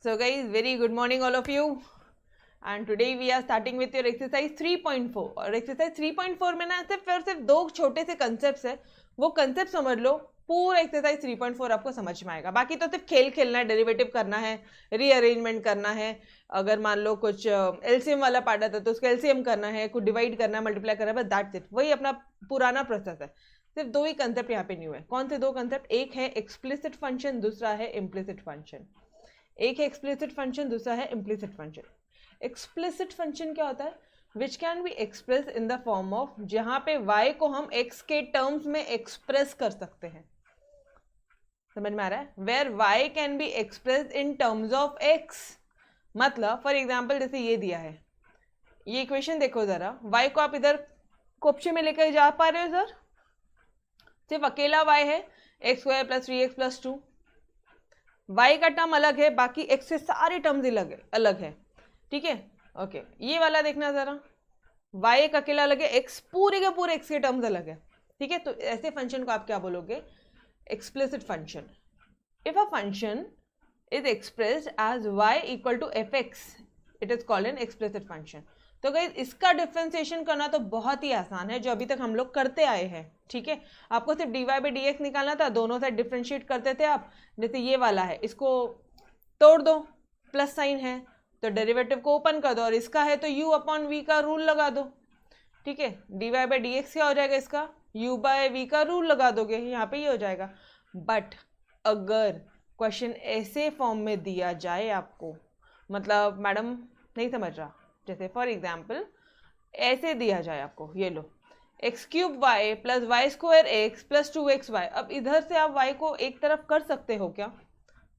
So guys, very good morning all of you. And today we are starting with your exercise 3.4. और exercise 3.4 में ना सिर्फ दो छोटे से concepts है, वो concept समझ लो, पूरा exercise 3.4 आपको समझ में आएगा. बाकी तो सिर्फ खेल खेलना है, डेरिवेटिव करना है, रीअरेंजमेंट करना है. अगर मान लो कुछ एलसीएम वाला पार्ट आता है तो उसका एलसीएम करना है, कुछ डिवाइड करना है, मल्टीप्लाई करना है, बस दैट्स इट. वही अपना पुराना प्रोसेस है. सिर्फ दो ही कंसेप्ट यहाँ पे न्यू है. कौन से दो कंसेप्ट? एक है एक्सप्लिसिट फंक्शन, दूसरा है इम्प्लिसिट फंक्शन. एक है एक्सप्लिसिट फंक्शन, दूसरा है इम्प्लिसिट फंक्शन. एक्सप्लिसिट फंक्शन क्या होता है? Which can be express in the form of, जहां पे y को हम x के टर्म्स में एक्सप्रेस कर सकते हैं. समझ में आ रहा है? Where y can be express in terms of x. मतलब फॉर एग्जाम्पल जैसे ये दिया है, ये इक्वेशन देखो जरा. y को आप इधर कोप्चे में लेकर जा पा रहे हो सर? सिर्फ अकेला y है, x square plus 3x plus 2. y का टर्म अलग है, बाकी x से सारे टर्म्स अलग है. ठीक है, ओके. ये वाला देखना जरा, y एक अकेला अलग है, x पूरे के पूरे x के टर्म्स अलग है. ठीक है, तो ऐसे फंक्शन को आप क्या बोलोगे? Explicit function. If a function is expressed as y equal to fx, it is called an explicit function. तो गाइस इसका डिफरेंशिएशन करना तो बहुत ही आसान है, जो अभी तक हम लोग करते आए हैं. ठीक है, आपको सिर्फ dy बाई डी एक्स निकालना था, दोनों साइड डिफरेंशिएट करते थे आप. जैसे ये वाला है, इसको तोड़ दो, प्लस साइन है तो डेरिवेटिव को ओपन कर दो, और इसका है तो u अपॉन v का रूल लगा दो. ठीक है, dy बाई डी एक्स क्या हो जाएगा? इसका u बाई v का रूल लगा दोगे, यहाँ पे ये हो जाएगा. बट अगर क्वेश्चन ऐसे फॉर्म में दिया जाए आपको, मतलब मैडम नहीं समझ रहा, जैसे फॉर एग्जाम्पल ऐसे दिया जाए आपको, ये लो x cube y plus y square x plus 2xy. अब इधर से आप y को एक तरफ कर सकते हो क्या?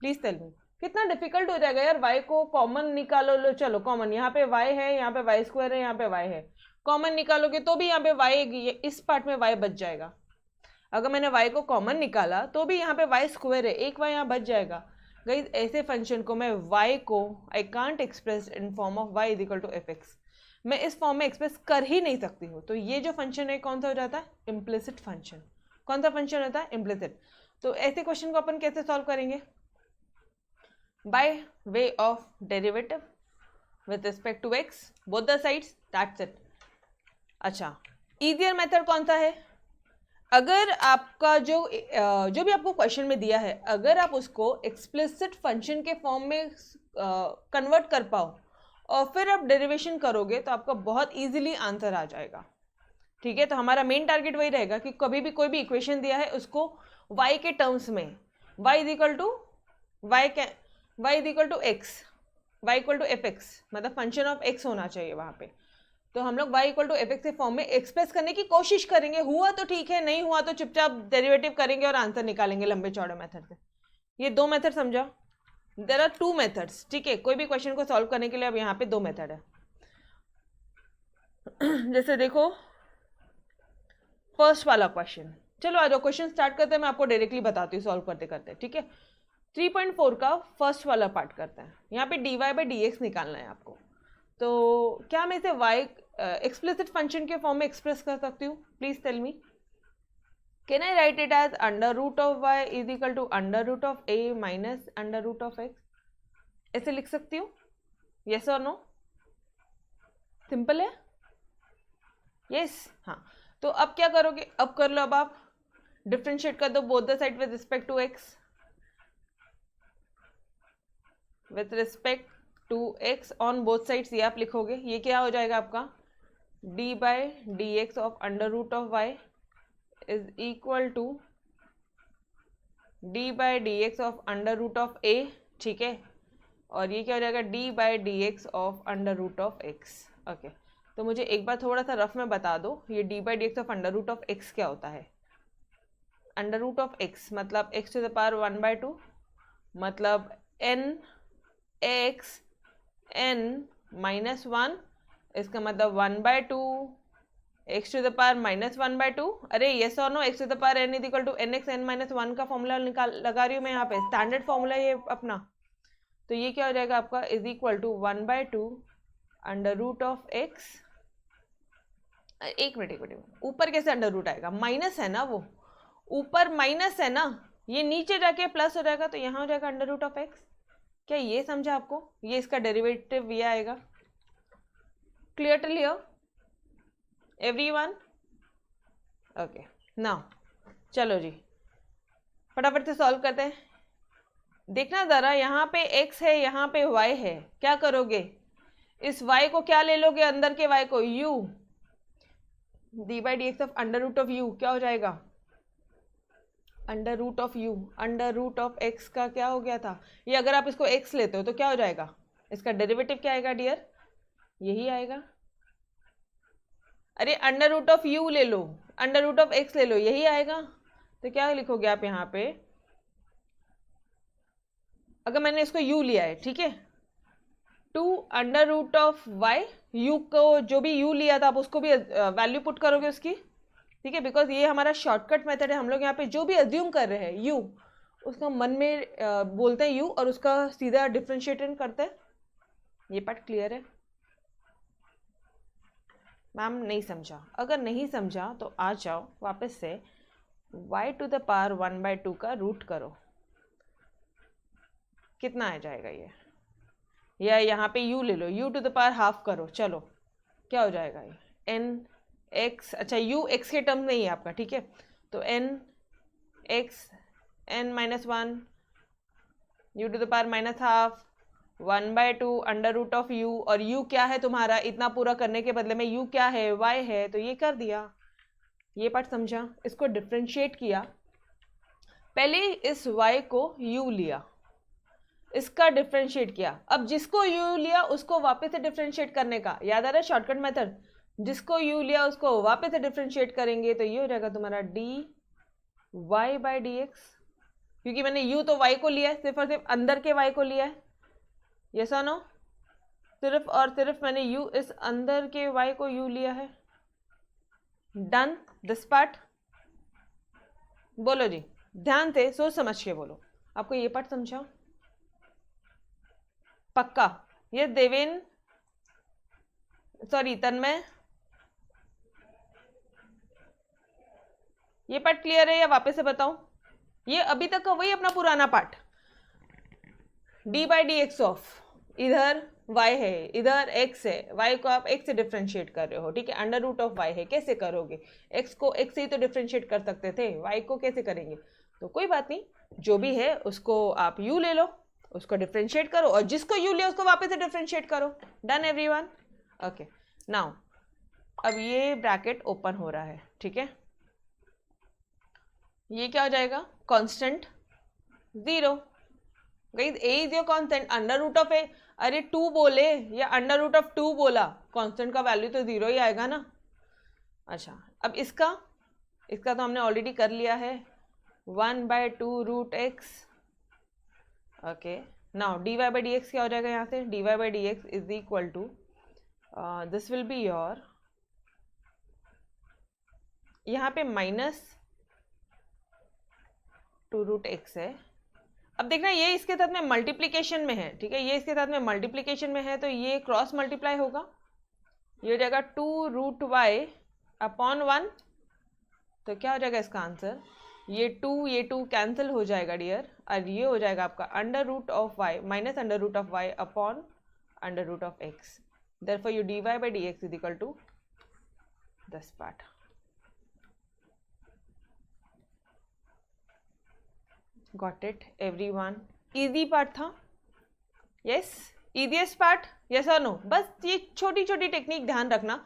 Please tell me. कितना डिफिकल्ट हो जाएगा यार. y को कॉमन निकालो. लो चलो कॉमन, यहाँ पे y है, यहाँ पे वाई स्क्वायर है, यहाँ पे y है. कॉमन निकालोगे तो भी यहाँ पे y, इस पार्ट में y बच जाएगा. अगर मैंने y को कॉमन निकाला तो भी यहाँ पे वाई स्क्वायर है, एक y यहाँ बच जाएगा. गाइस ऐसे फंक्शन को मैं y को I can't express in form of y is equal to fx. मैं इस फॉर्म में एक्सप्रेस कर ही नहीं सकती हूँ. तो ये जो फंक्शन है कौन सा हो जाता है? Implicit function. कौन सा फंक्शन होता है? इम्प्लिसिट. तो ऐसे क्वेश्चन को अपन कैसे सॉल्व करेंगे? By way of derivative with respect to x, both the sides, that's it. अच्छा, इजियर मेथड कौन सा है? अगर आपका जो भी आपको क्वेश्चन में दिया है, अगर आप उसको एक्सप्लिसिट फंक्शन के फॉर्म में कन्वर्ट कर पाओ और फिर आप डेरिवेशन करोगे तो आपका बहुत इजीली आंसर आ जाएगा. ठीक है, तो हमारा मेन टारगेट वही रहेगा कि कभी भी कोई भी इक्वेशन दिया है उसको y के टर्म्स में, y is equal to x, y equal to fx, मतलब फंक्शन ऑफ x होना चाहिए वहां पे. तो हम लोग y इक्वल टू fx के फॉर्म में एक्सप्रेस करने की कोशिश करेंगे. हुआ तो ठीक है, नहीं हुआ तो चुपचाप डेरिवेटिव करेंगे और आंसर निकालेंगे लंबे चौड़े मेथड से. ये दो मेथड समझा? There are two methods. ठीक है, कोई भी क्वेश्चन को सॉल्व करने के लिए अब यहाँ पे दो मेथड है. जैसे देखो फर्स्ट वाला क्वेश्चन, चलो आ जाओ क्वेश्चन स्टार्ट करते हैं. मैं आपको डायरेक्टली बताती हूँ सॉल्व करते करते. ठीक है, 3.4 का फर्स्ट वाला पार्ट करते हैं. यहाँ पे dy बाई डी एक्स निकालना है आपको. तो क्या मैं इसे y एक्सप्लिसिट फंक्शन के फॉर्म में एक्सप्रेस कर सकती हूँ? Please tell me. Can I write it as under root of y is equal to under root of a minus under root of x? ऐसे लिख सकती हूँ? यस और नो? सिंपल है. यस. हाँ, तो अब क्या करोगे? अब कर लो. अब आप डिफ्रेंशिएट कर दो both the side with respect to x. With respect to x on both sides ये आप लिखोगे. ये क्या हो जाएगा आपका? D by d x of under root of y is equal to d by d x of under root of a. ठीक है, और ये क्या हो जाएगा? D by d x of under root of x. Okay, तो मुझे एक बार थोड़ा सा रफ में बता दो, ये d by d x of under root of x क्या होता है? अंडर रूट ऑफ x मतलब x टू द पावर 1/2, मतलब n माइनस 1, इसका मतलब 1/2 x to the power minus 1/2. अरे यस और no? x to the power n is equal to nx n minus 1 का फॉर्मूला लगा रही हूँ मैं यहाँ पे, स्टैंडर्ड फॉर्मूला ये अपना. तो ये क्या हो जाएगा आपका? Is equal to 1/2 under root of x. एक मिनट, ऊपर कैसे अंडर रूट आएगा? माइनस है ना, वो ऊपर माइनस है ना, ये नीचे जाके प्लस हो जाएगा, तो यहाँ हो जाएगा अंडर रूट ऑफ x. क्या ये समझा आपको? ये इसका डेरिवेटिव ये आएगा। Clear till here everyone? Okay, now चलो जी फटाफट से सॉल्व करते हैं। देखना ज़रा, यहाँ पे x है, यहाँ पे y है, क्या करोगे? इस y को क्या ले लोगे? अंदर के y को u, d by d x of under root of u क्या हो जाएगा? Under root of u, under root of x का क्या हो गया था? ये अगर आप इसको x लेते हो तो क्या हो जाएगा? इसका डेरिवेटिव क्या आएगा डियर? यही आएगा। अरे अंडर रूट ऑफ u ले लो, अंडर रूट ऑफ x ले लो, यही आएगा। तो क्या लिखोगे आप यहाँ पे? अगर मैंने इसको u लिया है, ठीक है, two under root of y, u को जो भी u लिया था आप उसको भी वैल्यू पुट करोगे उसकी, ठीक है, बिकॉज ये हमारा शॉर्टकट मेथड है। हम लोग यहाँ पे जो भी अज्यूम कर रहे हैं u, उसका मन में बोलते हैं u और उसका सीधा डिफ्रेंशिएट करते हैं। ये पार्ट क्लियर है? मैम नहीं समझा? अगर नहीं समझा तो आ जाओ वापस से y टू द पावर 1/2 का रूट करो, कितना आ जाएगा ये? या यहाँ पे u ले लो, u to the power half करो, चलो क्या हो जाएगा ये? n x, अच्छा u x के टर्म नहीं है आपका, ठीक है, तो n x n minus 1 u to the power minus half 1/2 under root of u, और u क्या है तुम्हारा? इतना पूरा करने के बदले में u क्या है? y है, तो ये कर दिया। ये पार्ट समझा? इसको डिफ्रेंशिएट किया, पहले इस y को u लिया, इसका डिफ्रेंशिएट किया, अब जिसको u लिया उसको वापस से डिफ्रेंशिएट करने का, याद आ रहा है शॉर्टकट मेथड? जिसको u लिया उसको वापस से डिफ्रेंशिएट करेंगे तो ये हो जाएगा तुम्हारा dy बाई dx, क्योंकि मैंने u तो y को लिया है, सिर्फ और सिर्फ अंदर के y को लिया है, यस और नो? सिर्फ और सिर्फ मैंने u इस अंदर के y को u लिया है। Done this part? बोलो जी, ध्यान से सोच समझ के बोलो। आपको ये पार्ट समझा? पक्का? ये देवेन, सॉरी तन्मय, ये पार्ट क्लियर है या वापस से बताऊं? ये अभी तक का वही अपना पुराना part, D by d x of, इधर y है, इधर x है, y को आप x से डिफ्रेंशिएट कर रहे हो, ठीक है, अंडर रूट ऑफ y है, कैसे करोगे? x को x से ही तो डिफ्रेंशिएट कर सकते थे, y को कैसे करेंगे? तो कोई बात नहीं, जो भी है उसको आप u ले लो, उसको डिफ्रेंशिएट करो, और जिसको u लिया उसको वापस से डिफ्रेंशिएट करो। Done everyone? ओके, नाउ अब ये ब्रैकेट ओपन हो रहा है, ठीक है, ये क्या हो जाएगा? Constant 0। Guys a is your constant, under root of a, अरे 2 बोले या अंडर रूट ऑफ 2 बोला, कांस्टेंट का वैल्यू तो 0 ही आएगा ना। अच्छा, अब इसका तो हमने ऑलरेडी कर लिया है, 1/2 रूट x। Okay, now dy by d x क्या हो जाएगा? यहाँ से dy by d x is equal to, this will be your, यहाँ पे माइनस 2 रूट एक्स है। अब देखना ये इसके साथ में मल्टीप्लीकेशन में है, ठीक है, ये इसके साथ में मल्टीप्लीकेशन में है, तो ये क्रॉस मल्टीप्लाई होगा, ये हो जाएगा 2 रूट y अपॉन 1, तो क्या हो जाएगा इसका आंसर? ये 2 कैंसिल हो जाएगा डियर, और ये हो जाएगा आपका under root of y minus under root of y upon under root of x, therefore you dy by d x is equal to this part. Got it everyone? Easy part था? Yes, easiest part, yes और no? बस ये छोटी छोटी technique ध्यान रखना,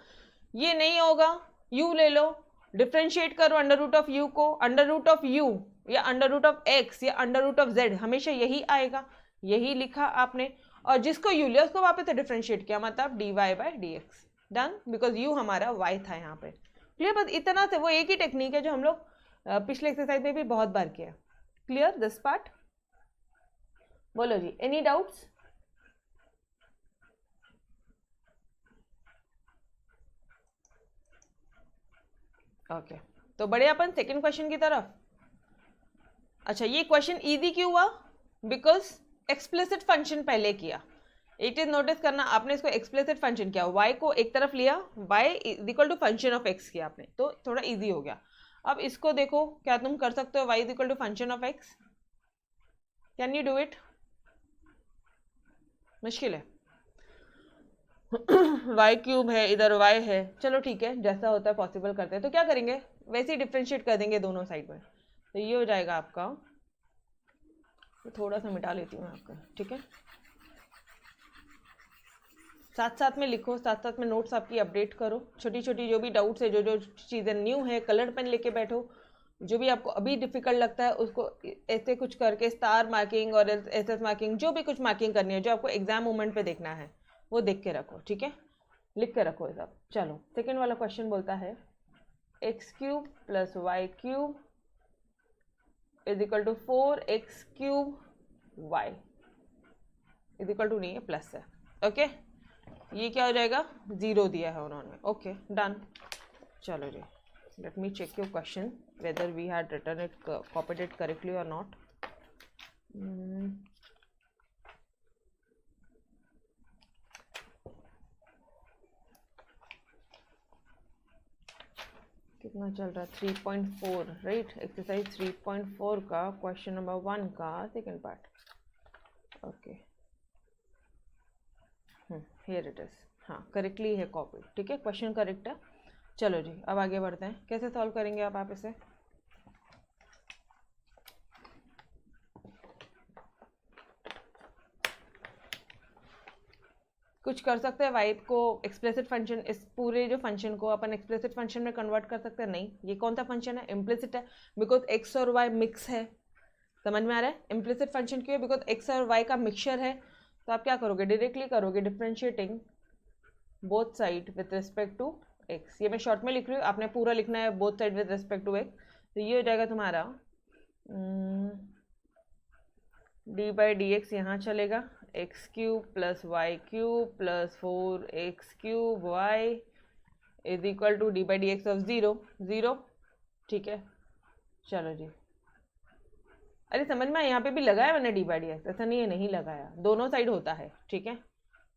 ये नहीं होगा u ले लो, डिफ्रेंशिएट करो अंडर रूट ऑफ u को, अंडर रूट ऑफ u या अंडर रूट ऑफ x या अंडर रूट ऑफ z, हमेशा यही आएगा, यही लिखा आपने, और जिसको u लिया उसको वापस से डिफ्रेंशिएट किया, मतलब dy by d x. Done, because u हमारा y था यहाँ पे। क्लियर? बस इतना से, वो एक ही टेक्निक है जो हम लोग पिछले एक्सरसाइज में भी बहुत बार किया। Clear this part? बोलो जी, एनी डाउट्स? ओके, तो बढ़े अपन सेकेंड क्वेश्चन की तरफ। अच्छा, ये क्वेश्चन इजी क्यों हुआ? बिकॉज एक्सप्लिसिट फंक्शन पहले किया। एक चीज नोटिस करना, आपने इसको एक्सप्लिसिट फंक्शन किया, y को एक तरफ लिया, y is equal to function of x किया आपने, तो थोड़ा इजी हो गया। अब इसको देखो, क्या तुम कर सकते हो y is equal to function of x? Can you do it? मुश्किल है। वाई क्यूब है, इधर वाई है, चलो ठीक है, जैसा होता है पॉसिबल करते हैं। तो क्या करेंगे, वैसे ही डिफ्रेंशिएट कर देंगे दोनों साइड में। तो ये हो जाएगा आपका, तो थोड़ा सा मिटा लेती हूँ मैं आपका, ठीक है। साथ साथ में लिखो, साथ साथ में नोट्स आपकी अपडेट करो, छोटी छोटी जो भी डाउट्स है, जो जो चीज़ें न्यू है, कलर पेन लेके बैठो। जो भी आपको अभी डिफिकल्ट लगता है उसको ऐसे कुछ करके स्टार मार्किंग और एसएस मार्किंग, जो भी कुछ मार्किंग करनी है, जो आपको एग्जाम मोमेंट पे देखना है वो देख के रखो, ठीक है, लिख के रखो ये सब। चलो सेकेंड वाला क्वेश्चन बोलता है x cube plus y cube is equal to 4x cube y is equal to नहीं है, प्लस है, ओके। ये क्या हो जाएगा, 0 दिया है उन्होंने, ओके डन। चलो जी, let me check your question whether we had written it copied it correctly or not. कितना चल रहा है, 3.4 राइट, एक्सरसाइज 3.4 का क्वेश्चन नंबर 1 का second part, okay. Here it is, हाँ करेक्टली है कॉपी, ठीक है, क्वेश्चन करेक्ट है। चलो जी अब आगे बढ़ते हैं, कैसे सॉल्व करेंगे आप इसे। कुछ कर सकते हैं वाई को एक्सप्लिसिट फंक्शन, इस पूरे जो फंक्शन को अपन एक्सप्लिसिट फंक्शन में कन्वर्ट कर सकते हैं, नहीं। ये कौन सा फंक्शन है, इम्प्लिसिट है, बिकॉज एक्स और वाई मिक्स है, समझ में आ रहा है। इम्प्लिसिट फंक्शन क्यों है, बिकॉज एक्स और वाई का मिक्सचर है। तो आप क्या करोगे, डायरेक्टली करोगे differentiating both side with respect to x. ये मैं शॉर्ट में लिख रही हूँ, आपने पूरा लिखना है both side with respect to x. तो ये हो जाएगा तुम्हारा डी बाई डी एक्स, यहाँ चलेगा x cube plus y cube plus 4x cube y is equal to d by d x of 0, ठीक है। चलो जी, अरे समझ में, यहाँ पे भी लगाया मैंने डी बाई डी एक्स, ऐसा नहीं है नहीं लगाया, दोनों साइड होता है, ठीक है।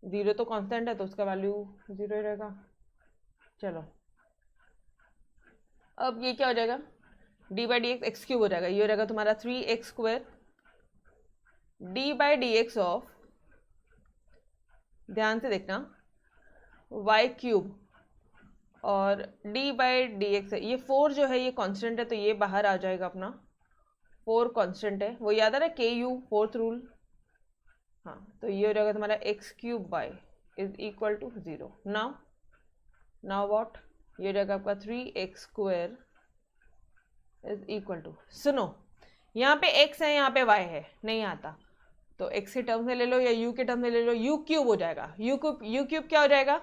0 तो कांस्टेंट है तो उसका वैल्यू 0 ही रहेगा। चलो अब ये क्या हो जाएगा, d by d x x cube हो जाएगा, ये हो जाएगा तुम्हारा 3x square D by d x of, ध्यान से देखना, वाई क्यूब और डी बाई डी एक्स है। ये 4 जो है ये कांस्टेंट है, तो ये बाहर आ जाएगा अपना, 4 कांस्टेंट है, वो याद आ रहा है KU फोर्थ रूल, हाँ। तो ये हो जाएगा तुम्हारा x cube y is equal to 0। Now what, ये हो जाएगा आपका 3x square is equal to, सुनो यहाँ पे x है यहाँ पे y है, नहीं आता तो x के टर्म में ले लो या u के टर्म में ले लो, u क्यूब हो जाएगा, u क्यूब क्या हो जाएगा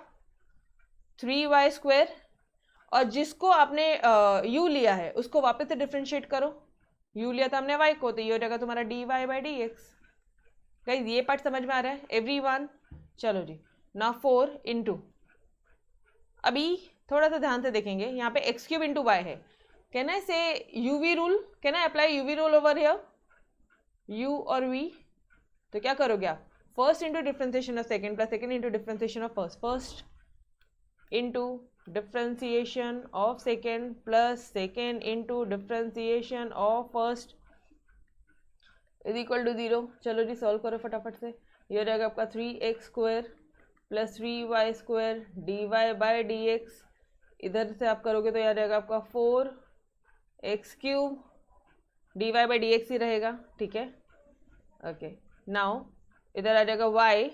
3y स्क्वायर, और जिसको आपने u लिया है उसको वापस से डिफ्रेंशिएट करो, u लिया था हमने y को, तो ये हो जाएगा तुम्हारा dy by d x. Guys ये पार्ट समझ में आ रहा है एवरीवन। चलो जी, ना 4 इंटू, अभी थोड़ा सा ध्यान से देखेंगे, यहाँ पे एक्स क्यूब इंटू वाई है, can I say UV rule, can I apply UV rule over here, u और v। तो क्या करोगे आप, first into differentiation of second plus second into differentiation of first, first into differentiation of second plus second into differentiation of first is equal to 0। चलो जी solve करो फटाफट से, ये हो जाएगा आपका 3x square plus 3y square d y by d x, इधर से आप करोगे तो यह रहेगा आपका 4x cube d y by d x ही रहेगा, ठीक है, ओके। नाउ इधर आ जाएगा y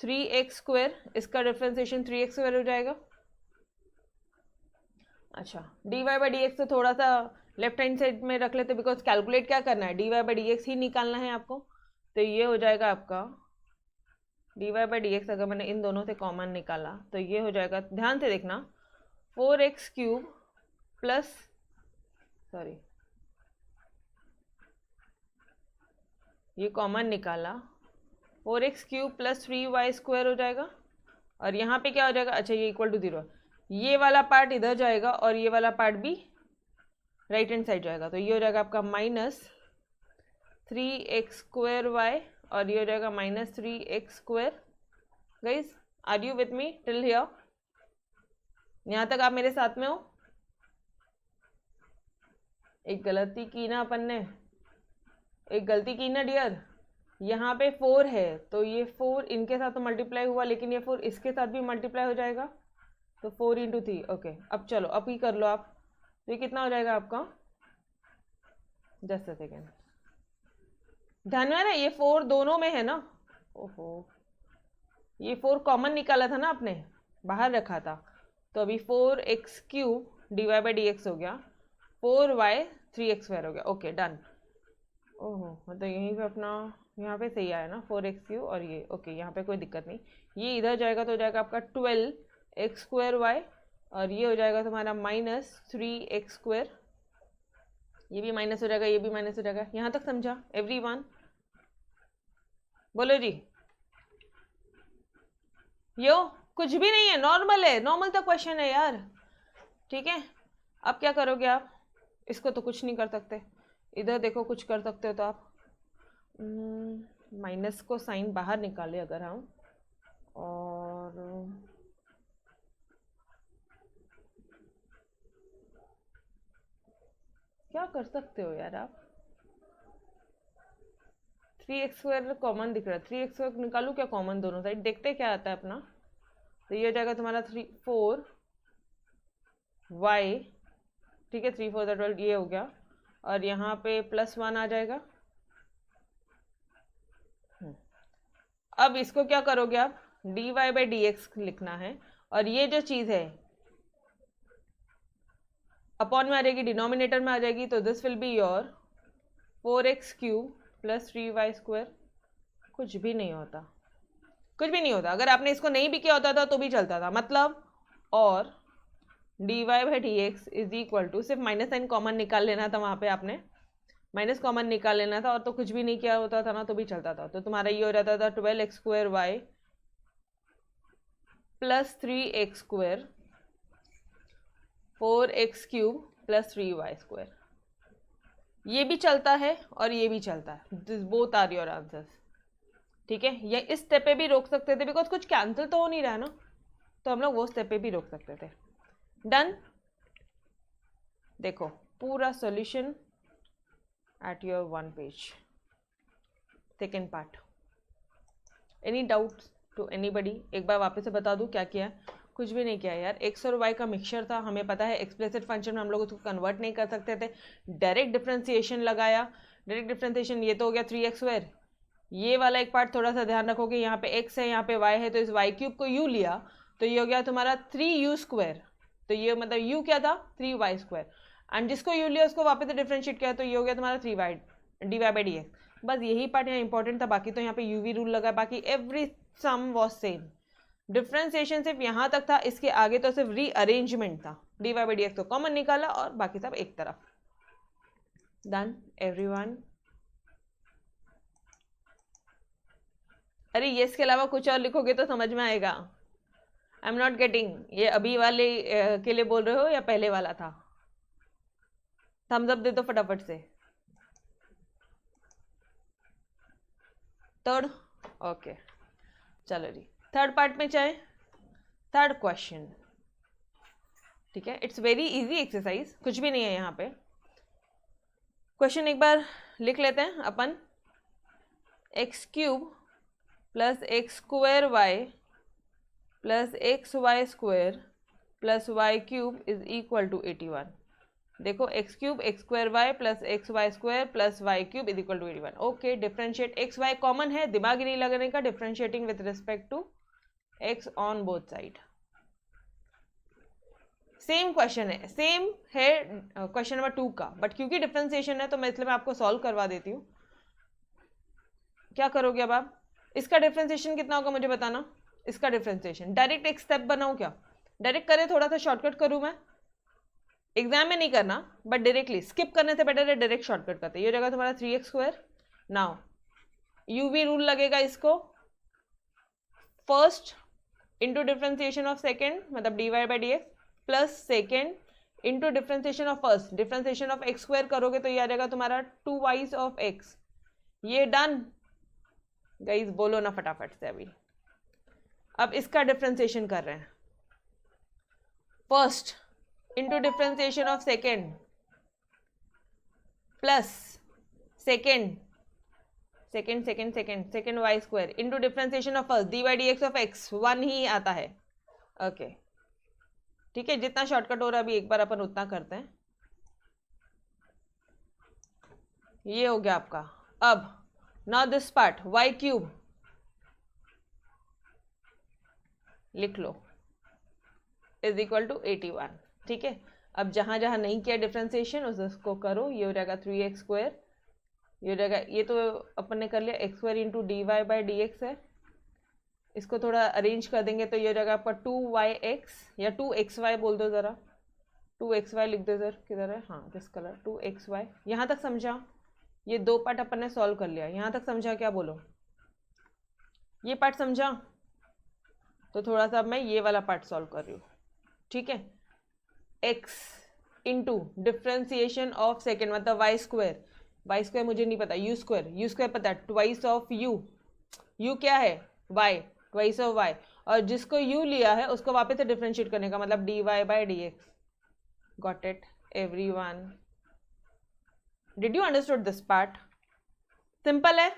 3x स्क्वायर, इसका डिफ्रेंसिएशन 3x स्क्वायर हो जाएगा। अच्छा, d y by d x तो थोड़ा सा लेफ्ट हैंड साइड में रख लेते, बिकॉज कैलकुलेट क्या करना है, d y by d x ही निकालना है आपको। तो ये हो जाएगा आपका d y by d x, अगर मैंने इन दोनों से कॉमन निकाला तो ये हो जाएगा, ध्यान से देखना, 4x क्यूब प्लस, सॉरी ये कॉमन निकाला, 4x cube plus 3y square हो जाएगा, और यहाँ पे क्या हो जाएगा, अच्छा ये इक्वल टू 0, ये वाला पार्ट इधर जाएगा और ये वाला पार्ट भी राइट हैंड साइड जाएगा, तो ये हो जाएगा आपका माइनस 3x स्क्वायर y, और ये हो जाएगा minus 3x square. Guys are you with me till here, यहाँ तक आप मेरे साथ में हो। एक गलती की ना अपन ने, एक गलती की ना डियर, यहाँ पे 4 है तो ये 4 इनके साथ तो मल्टीप्लाई हुआ, लेकिन ये 4 इसके साथ भी मल्टीप्लाई हो जाएगा, तो 4 इंटू 3। ओके, अब चलो अब ही कर लो आप, तो ये कितना हो जाएगा आपका, जस्ट अ सेकेंड, ध्यान में ना ये 4 दोनों में है ना, ओहो ये 4 कॉमन निकाला था ना आपने, बाहर रखा था, तो अभी 4x³ dy by d x हो गया, 4y 3x² हो गया। Okay done. ओहो मतलब यहीं पे अपना यहाँ पे सही आया ना 4x³ और ये ओके, यहाँ पे कोई दिक्कत नहीं, ये इधर जाएगा तो हो जाएगा आपका 12x² और ये हो जाएगा तुम्हारा -3x², ये भी माइनस हो जाएगा, ये भी माइनस हो जाएगा। यहाँ तक समझा एवरीवन? बोलो जी। यो कुछ भी नहीं है, नॉर्मल है, नॉर्मल तो क्वेश्चन है यार, ठीक है। अब क्या करोगे आप, इसको तो कुछ नहीं कर सकते, इधर देखो कुछ कर सकते हो तो आप माइनस को साइन बाहर निकाले अगर हम, और क्या कर सकते हो यार आप, 3x² कॉमन दिख रहा है, 3x² निकालू क्या कॉमन दोनों साइड, देखते क्या आता है अपना, तो ये हो जाएगा तुम्हारा 4y, ठीक है, 3 4 12 ये हो गया, और यहाँ पे +1 आ जाएगा। अब इसको क्या करोगे आप, dy बाई डी एक्स लिखना है, और ये जो चीज है अपॉन में आ जाएगी, डिनोमिनेटर में आ जाएगी, तो this will be your 4x³ + 3y²। कुछ भी नहीं होता, कुछ भी नहीं होता, अगर आपने इसको नहीं भी किया होता था तो भी चलता था, मतलब, और dy by d x is equal to, सिर्फ माइनस साइन कॉमन निकाल लेना था, वहां पे आपने माइनस कॉमन निकाल लेना था, और तो कुछ भी नहीं किया होता था ना तो भी चलता था, तो तुम्हारा ये हो जाता था 12x² + 3x², 4x³ + 3y²। ये भी चलता है और ये भी चलता है, this both are your answers, ठीक है। ये इस स्टेप पे भी रोक सकते थे, बिकॉज कुछ कैंसिल तो हो नहीं रहा ना, तो हम लोग वो स्टेप पे भी रोक सकते थे। डन। देखो पूरा solution at your 1 page, second part. Any doubts to anybody? एक बार वापस से बता दूं क्या किया, कुछ भी नहीं किया यार, एक्स और वाई का मिक्सचर था, हमें पता है एक्सप्लिसिट फंक्शन में हम लोग उसको कन्वर्ट नहीं कर सकते थे, डायरेक्ट डिफरेंशिएशन लगाया, डायरेक्ट डिफरेंशिएशन, ये तो हो गया 3x²। ये वाला एक पार्ट थोड़ा सा ध्यान रखोगे, यहाँ पे x है यहाँ पे y है, तो इस y³ को u लिया तो ये हो गया तुम्हारा 3u², तो ये मतलब u क्या था 3y², एंड जिसको u लिया उसको वापस से डिफरेंशिएट किया तो ये हो गया तुम्हारा 3y dy by d x. बस यही पार्ट यहाँ इंपॉर्टेंट था, बाकी तो यहाँ पे यूवी रूल लगा, बाकी every some was same. Differentiation सिर्फ यहाँ तक था, इसके आगे तो सिर्फ रीअरेंजमेंट था, d y by d x तो कॉमन निकाला और बाकी सब एक तरफ। Done everyone? अरे ये इसके अलावा कुछ और लिखोगे तो समझ में आएगा। आई एम नॉट गेटिंग, ये अभी वाले के लिए बोल रहे हो या पहले वाला था? थम्स अप दे दो फटाफट से। थर्ड, ओके चलो जी, थर्ड पार्ट में चाहे थर्ड क्वेश्चन, ठीक है। इट्स वेरी इजी एक्सरसाइज, कुछ भी नहीं है यहाँ पे। क्वेश्चन एक बार लिख लेते हैं अपन, x³ + x² + xy² + y³ is equal to 81। देखो x³ x² + xy² + y³ is equal to 81। Okay, differentiate x y common है, दिमाग ही नहीं लगाने का, differentiating with respect to x on both side. Same question है, सेम है क्वेश्चन नंबर 2 का, बट क्योंकि डिफरेंशिएशन है तो मैं इसलिए मैं आपको सॉल्व करवा देती हूँ। क्या करोगे अब आप, इसका डिफरेंशिएशन कितना होगा मुझे बताना। इसका डिफरेंशिएशन डायरेक्ट एक स्टेप बनाऊं क्या, डायरेक्ट करे थोड़ा सा शॉर्टकट करूं मैं, एग्जाम में नहीं करना बट डायरेक्टली स्किप करने से बेटर है डायरेक्ट शॉर्टकट करते। ये जगह तुम्हारा 3x², नाउ यूवी रूल लगेगा इसको, first into differentiation of second मतलब dy by d x plus second into differentiation of first, differentiation of x² करोगे तो ये आ जाएगा तुम्हारा 2y ऑफ x। ये डन गाइस, बोलो ना फटाफट से अभी। अब इसका डिफरेंशिएशन कर रहे हैं, first into differentiation of second plus second second y square into differentiation of first d by d x of x 1 ही आता है। ओके ठीक है, जितना शॉर्टकट हो रहा है अभी एक बार अपन उतना करते हैं। ये हो गया आपका। अब now this part y cube लिख लो इज इक्वल टू 81। ठीक है, अब जहां जहां नहीं किया डिफ्रेंसिएशन उसको करो। ये हो जाएगा 3x स्क्वायर, ये हो जाएगा, ये तो अपन ने कर लिया x square into d y by d x है। इसको थोड़ा अरेंज कर देंगे तो ये हो जाएगा आपका 2yx या 2xy बोल दो ज़रा, 2xy लिख दो सर, किधर है, हाँ दिस कलर 2xy। यहाँ तक समझा? ये दो पार्ट अपन ने सॉल्व कर लिया, यहाँ तक समझा? क्या बोलो, ये पार्ट समझा? तो थोड़ा सा अब मैं ये वाला पार्ट सॉल्व कर रही हूँ। ठीक है, x into differentiation of second मतलब वाई स्क्वायर मुझे नहीं पता, यू स्क्वायर पता है, ट्वाइस ऑफ यू क्या है y, ट्वाइस ऑफ y, और जिसको u लिया है उसको वापस से डिफ्रेंशिएट करने का मतलब dy by d x. Got it everyone? Did you understood this part? Simple है।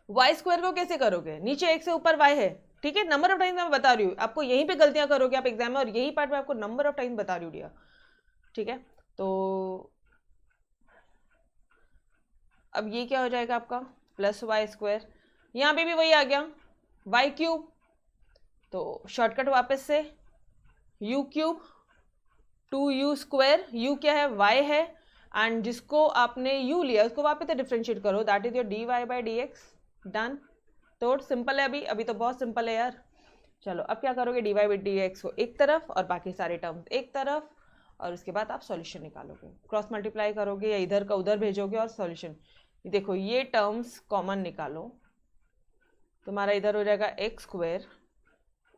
y स्क्वायर को कैसे करोगे, नीचे x से ऊपर y है। ठीक है, नंबर ऑफ टाइम मैं बता रही हूँ आपको, यहीं पे गलतियां करोगे आप एग्जाम में, और यही पार्ट में आपको नंबर ऑफ टाइम बता रही हूँ डियर। ठीक है, तो अब ये क्या हो जाएगा आपका प्लस वाई स्क्वायर, यहाँ पे भी वही आ गया वाई क्यूब, तो शॉर्टकट वापस से u cube 2u square, you क्या है y है, एंड जिसको आपने u लिया उसको वापस से डिफ्रेंशिएट करो, that is your d y by d x. Done. तो सिंपल है, अभी तो बहुत सिंपल है यार। चलो अब क्या करोगे, d y by d x को एक तरफ और बाकी सारे टर्म्स एक तरफ, और उसके बाद आप सॉल्यूशन निकालोगे, क्रॉस मल्टीप्लाई करोगे या इधर का उधर भेजोगे और सॉल्यूशन। देखो ये टर्म्स कॉमन निकालो, तुम्हारा इधर हो जाएगा एक्स स्क्वायर,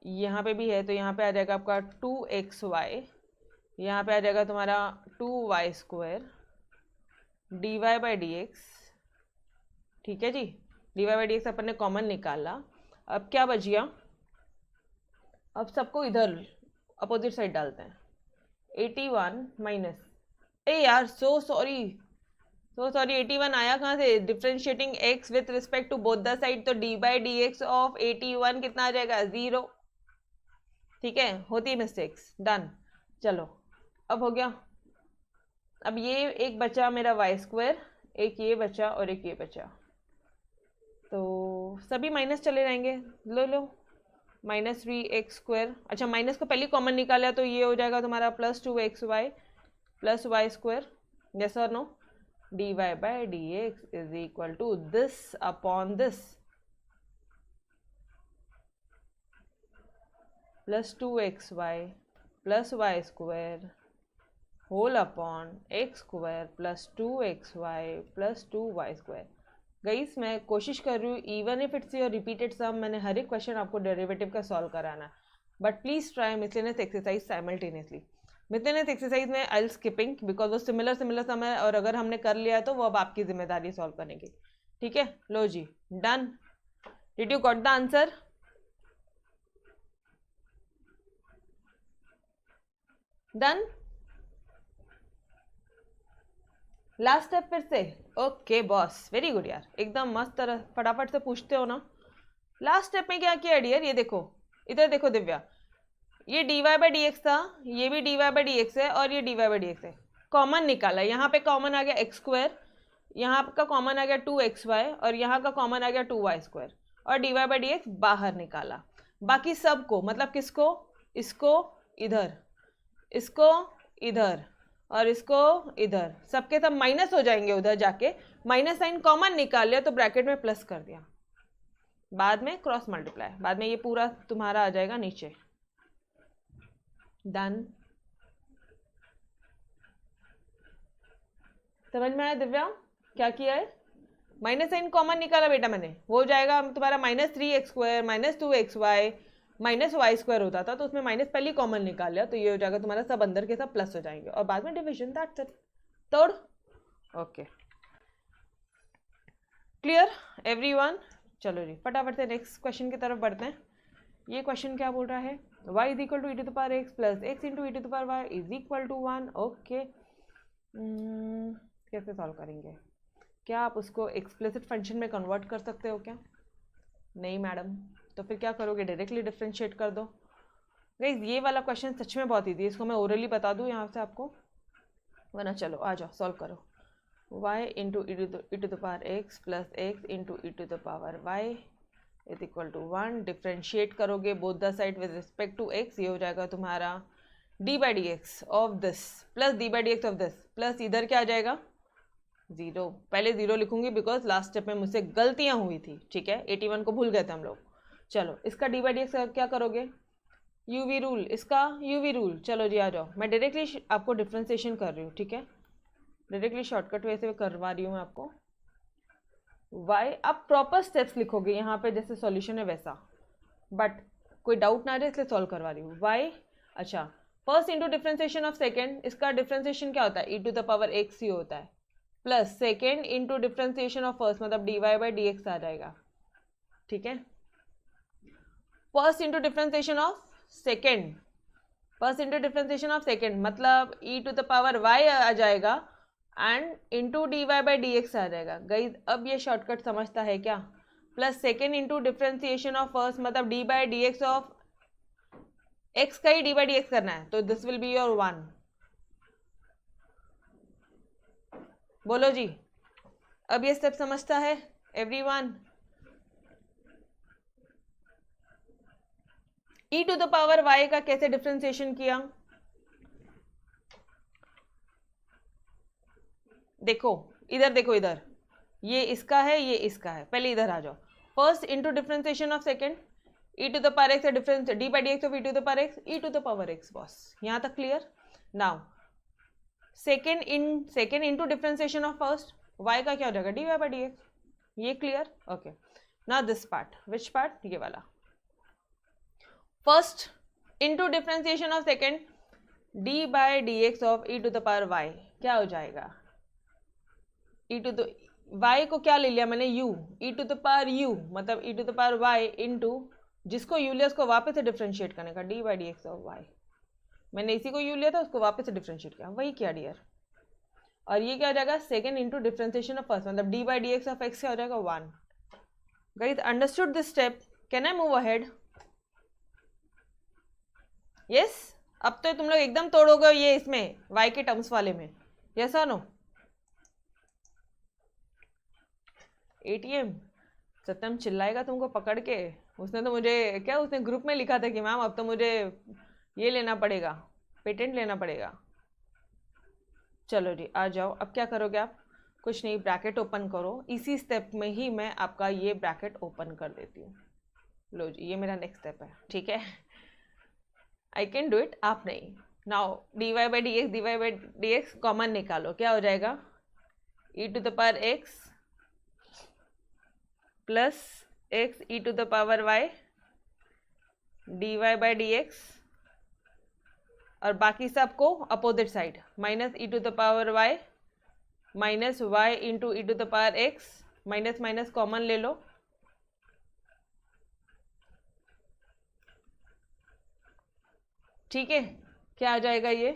यहाँ पे भी है तो यहाँ पे आ जाएगा आपका 2xy, यहाँ पे आ जाएगा तुम्हारा 2y square d y by d x. ठीक है जी, d y by d x अपन ने कॉमन निकाला। अब क्या बच गया, अब सबको इधर अपोजिट साइड डालते हैं। 81 माइनस, ए यार सो सॉरी 81 आया कहाँ से, differentiating x with respect to both the side, तो d by d x of 81 कितना आ जाएगा 0। ठीक है, होती है मिस्टेक्स। डन। चलो अब हो गया। अब ये एक बचा मेरा वाई स्क्वायर, एक ये बचा और एक ये बचा, तो सभी माइनस चले जाएंगे। लो -3x स्क्वायर, अच्छा माइनस को पहले कॉमन निकाला तो ये हो जाएगा तुम्हारा plus 2xy plus y square, yes और no, d y by d x is equal to this upon this plus 2xy plus y square whole upon x square plus 2xy plus 2y square. Guys मैं कोशिश कर रही हूँ even if it's your repeated sum, मैंने हर एक question आपको derivative का सॉल्व कराना, but please try miscellaneous exercise simultaneously. Miscellaneous exercise में आई स्किपिंग बिकॉज वो सिमिलर सम है, और अगर हमने कर लिया है तो वो अब आपकी जिम्मेदारी सॉल्व करने की। ठीक है, लो जी done. Did you got the answer? Done. Last step फिर से, ओके बॉस वेरी गुड यार, एकदम मस्त तरह फटाफट से पूछते हो ना। लास्ट स्टेप में क्या किया डियर, ये देखो इधर देखो दिव्या, ये d y by d x था, ये भी d y by d x है और ये d y by d x है, कॉमन निकाला। यहाँ पे कॉमन आ गया एक्स स्क्वायर, यहाँ का कॉमन आ गया 2xy और यहाँ का कॉमन आ गया 2y स्क्वायर, और d y by d x बाहर निकाला। बाकी सबको मतलब किसको, इसको इधर, इसको इधर और इसको इधर, सबके सब माइनस हो जाएंगे उधर जाके, माइनस साइन कॉमन निकाल लिया तो ब्रैकेट में प्लस कर दिया, बाद में क्रॉस मल्टीप्लाई, बाद में ये पूरा तुम्हारा आ जाएगा नीचे। डन। समझ में आया दिव्या क्या किया है? माइनस साइन कॉमन निकाला बेटा मैंने, वो हो जाएगा तुम्हारा -3x square -2xy -y square होता था, तो उसमें माइनस पहले कॉमन निकाल लिया, तो ये हो जाएगा तुम्हारा सब अंदर के सब प्लस हो जाएंगे और बाद में डिविजन, दैट्स इट। तोड़। Okay clear everyone? चलो जी फटाफट से नेक्स्ट क्वेश्चन की तरफ बढ़ते हैं। ये क्वेश्चन क्या बोल रहा है, y is equal to e to the power x plus x into e to the power y is equal to 1। Okay कैसे सॉल्व करेंगे, क्या आप उसको एक्सप्लिसिट फंक्शन में कन्वर्ट कर सकते हो क्या? नहीं मैडम, तो फिर क्या करोगे? डायरेक्टली डिफ्रेंशिएट कर दो। गाइस ये वाला क्वेश्चन सच में बहुत ईजी है, इसको मैं ओरली बता दूँ यहाँ से आपको, वरना चलो आ जाओ सॉल्व करो। y into e to the power x plus x into e to the power y is equal to 1। Differentiate करोगे both the side with respect to x, ये हो जाएगा तुम्हारा d by d x of this plus d by d x of this plus इधर क्या आ जाएगा? 0। पहले 0 लिखूंगी बिकॉज लास्ट स्टेप में मुझसे गलतियां हुई थी, ठीक है, 81 को भूल गए थे हम लोग। चलो इसका d बाई डी एक्स क्या करोगे? यूवी रूल, इसका यूवी रूल। चलो जी आ जाओ, मैं डायरेक्टली आपको डिफ्रेंसिएशन कर रही हूँ, ठीक है, डायरेक्टली शॉर्टकट वे से करवा रही हूँ मैं आपको। y आप प्रॉपर स्टेप्स लिखोगे यहाँ पे जैसे सॉल्यूशन है वैसा, बट कोई डाउट ना रहे इसलिए सॉल्व करवा रही हूँ। y अच्छा first into differentiation of second, इसका डिफ्रेंसिएशन क्या होता है? E to the power x ही होता है, plus second into differentiation of first मतलब d y by d x आ जाएगा, ठीक है। First into differentiation of second, first into differentiation of second मतलब e to the power y आ जाएगा and into d y by d x आ जाएगा। गाइज अब ये शॉर्टकट समझता है क्या? Plus second into differentiation of first मतलब d by d x of x का ही डी बाई डी एक्स करना है, तो दिस विल बी योर 1। बोलो जी, अब ये स्टेप समझता है everyone? E to the power y का कैसे डिफ्रेंसिएशन किया? देखो इधर, देखो इधर, ये इसका है ये इसका है, पहले इधर आ जाओ। First into differentiation of second e to the power x difference d by d x of e to the power x e to the power x. Boss यहाँ तक clear? Now second into differentiation of first y का क्या हो जाएगा? D y by d x. ये clear? Okay, now this part, which part? ये वाला। First into differentiation of second d by d x of e to the power y क्या हो जाएगा? ई टू द वाई को क्या ले लिया मैंने? U, e to the power u मतलब e to the power y into जिसको यू लिया उसको वापस से डिफ्रेंशिएट करने का d by d x of y. मैंने इसी को यू लिया था उसको वापस से डिफ्रेंशिएट किया, वही किया डियर। और ये क्या हो जाएगा? Second into differentiation of first मतलब d by d x of x क्या हो जाएगा? 1। Guys understood this step? Can I move ahead? Yes? अब तो तुम लोग एकदम तोड़ोगे ये इसमें y के टर्म्स वाले में, यस और नो? एटीएम सत्यम चिल्लाएगा तुमको पकड़ के। उसने तो मुझे क्या, उसने ग्रुप में लिखा था कि मैम अब तो मुझे ये लेना पड़ेगा, पेटेंट लेना पड़ेगा। चलो जी आ जाओ, अब क्या करोगे आप? कुछ नहीं, ब्रैकेट ओपन करो। इसी स्टेप में ही मैं आपका ये ब्रैकेट ओपन कर देती हूँ। लो जी, ये मेरा नेक्स्ट स्टेप है, ठीक है, आई कैन डू इट, आप नहीं। Now d y by d x common निकालो, क्या हो जाएगा? E to the power x plus x e to the power y d y by d x, और बाकी सबको opposite side minus e to the power y minus y into e to the power x, minus minus common ले लो, ठीक है। क्या आ जाएगा? ये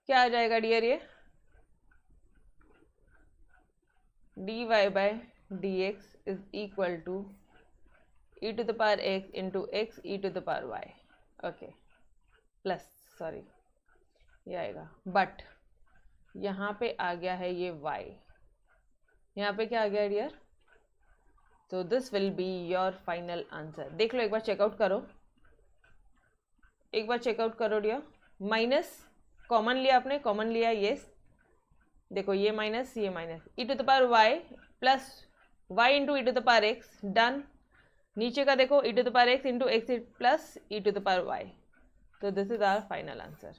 क्या आ जाएगा डियर? ये d y by d x is equal to e to the power x into x e to the power y, okay, plus sorry ये आएगा, बट यहाँ पे आ गया है ये y, यहाँ पे क्या आ गया डियर? तो this will be your final answer. देख लो एक बार चेकआउट करो, एक बार चेकआउट करो डियर। माइनस कॉमन लिया आपने, कॉमन लिया, यस। देखो ये माइनस ये minus, e to the power y plus y into e to the power x, done. नीचे का देखो e to the power x into x plus e to the power y, तो this is our final answer.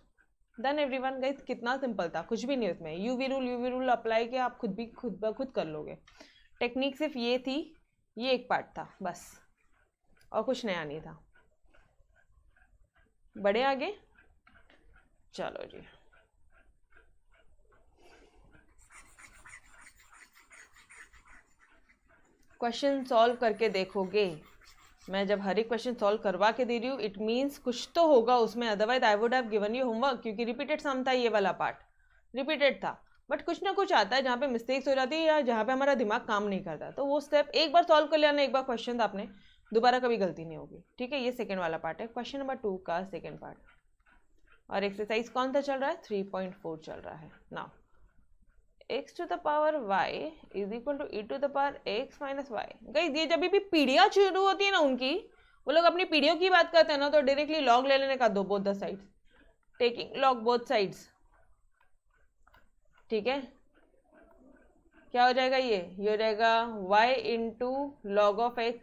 Done everyone. Guys कितना simple था, कुछ भी नहीं उसमें। यूवी रूल अप्लाई किया, आप खुद भी खुद ब खुद कर लोगे। टेक्निक सिर्फ ये थी, ये एक पार्ट था बस, और कुछ नया नहीं था। बढ़े आगे, चलो जी। क्वेश्चन सॉल्व करके देखोगे, मैं जब हर एक क्वेश्चन सॉल्व करवा के दे रही हूँ इट मीन्स कुछ तो होगा उसमें, otherwise I would have given you homework, क्योंकि रिपीटेड सम था, ये वाला पार्ट रिपीटेड था। बट कुछ ना कुछ आता है जहाँ पे मिस्टेक्स हो जाती है या जहाँ पे हमारा दिमाग काम नहीं करता, तो वो स्टेप एक बार सॉल्व कर लेना, एक बार क्वेश्चन आपने, दोबारा कभी गलती नहीं होगी, ठीक है। ये सेकेंड वाला पार्ट है, क्वेश्चन नंबर 2 का सेकेंड पार्ट। और एक्सरसाइज कौन सा चल रहा है? 3.4 चल रहा है। Now x to the power y is equal to e to the power x minus y। Guys ये जब भी पीढ़ियाँ शुरू होती है ना उनकी, वो लोग अपनी पीढ़ियों की बात करते हैं ना, तो डायरेक्टली लॉग ले लेने का, दो both the sides, taking log both sides, ठीक है। क्या हो जाएगा? ये हो जाएगा y into log of x,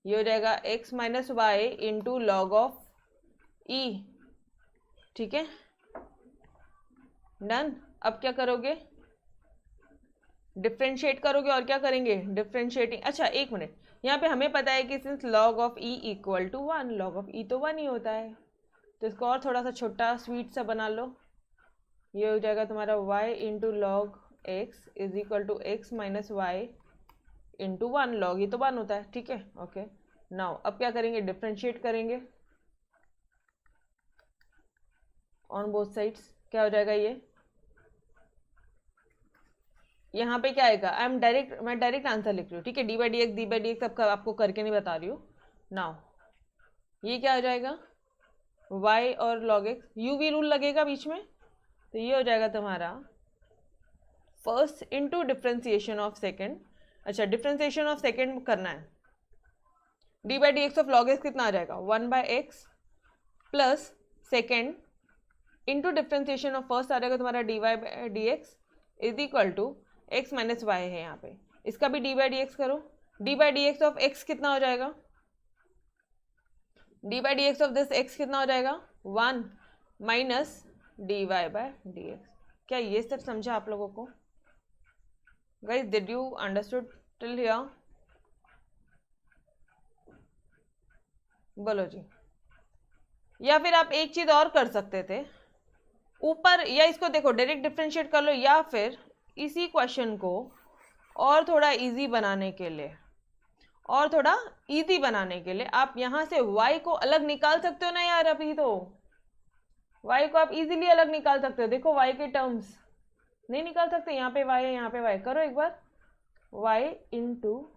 ये हो जाएगा x minus y into log of e, ठीक है, डन। अब क्या करोगे? डिफ्रेंशिएट करोगे और क्या करेंगे? डिफ्रेंशिएटिंग। अच्छा एक मिनट, यहाँ पे हमें पता है कि since log of e equal to 1, log of e तो 1 ही होता है, तो इसको और थोड़ा सा छोटा स्वीट सा बना लो। ये हो जाएगा तुम्हारा y into log x is equal to x minus y into 1, log ही तो 1 होता है, ठीक है, ओके। नाउ अब क्या करेंगे? डिफ्रेंशिएट करेंगे ऑन बोथ साइड्स। क्या हो जाएगा? ये यहाँ पे क्या आएगा? मैं डायरेक्ट आंसर लिख रही हूँ, ठीक है। डी बाई डी एक्स आपको करके नहीं बता रही हूँ। नाउ ये क्या हो जाएगा? y और log x, यूवी रूल लगेगा बीच में, तो ये हो जाएगा तुम्हारा first into differentiation of second. अच्छा डिफ्रेंसिएशन ऑफ सेकेंड करना है, d by d x of log x कितना आ जाएगा? 1 by x plus second into differentiation of first आ जाएगा तुम्हारा d y by d x is equal to x minus y है यहाँ पे, इसका भी डी बाई डी एक्स करो। D by d x of x कितना हो जाएगा? D by d x of this x कितना हो जाएगा? 1 minus d y by d x. क्या ये सब समझा आप लोगों को? Guys did you understood till here? बोलो जी। या फिर आप एक चीज और कर सकते थे ऊपर, या इसको देखो डायरेक्ट डिफ्रेंशिएट कर लो, या फिर इसी क्वेश्चन को और थोड़ा इजी बनाने के लिए आप यहाँ से y को अलग निकाल सकते हो ना यार। अभी तो y को आप इजीली अलग निकाल सकते हो। देखो y के टर्म्स नहीं निकाल सकते, यहाँ पे y है, यहाँ पे y, करो एक बार। y इंटू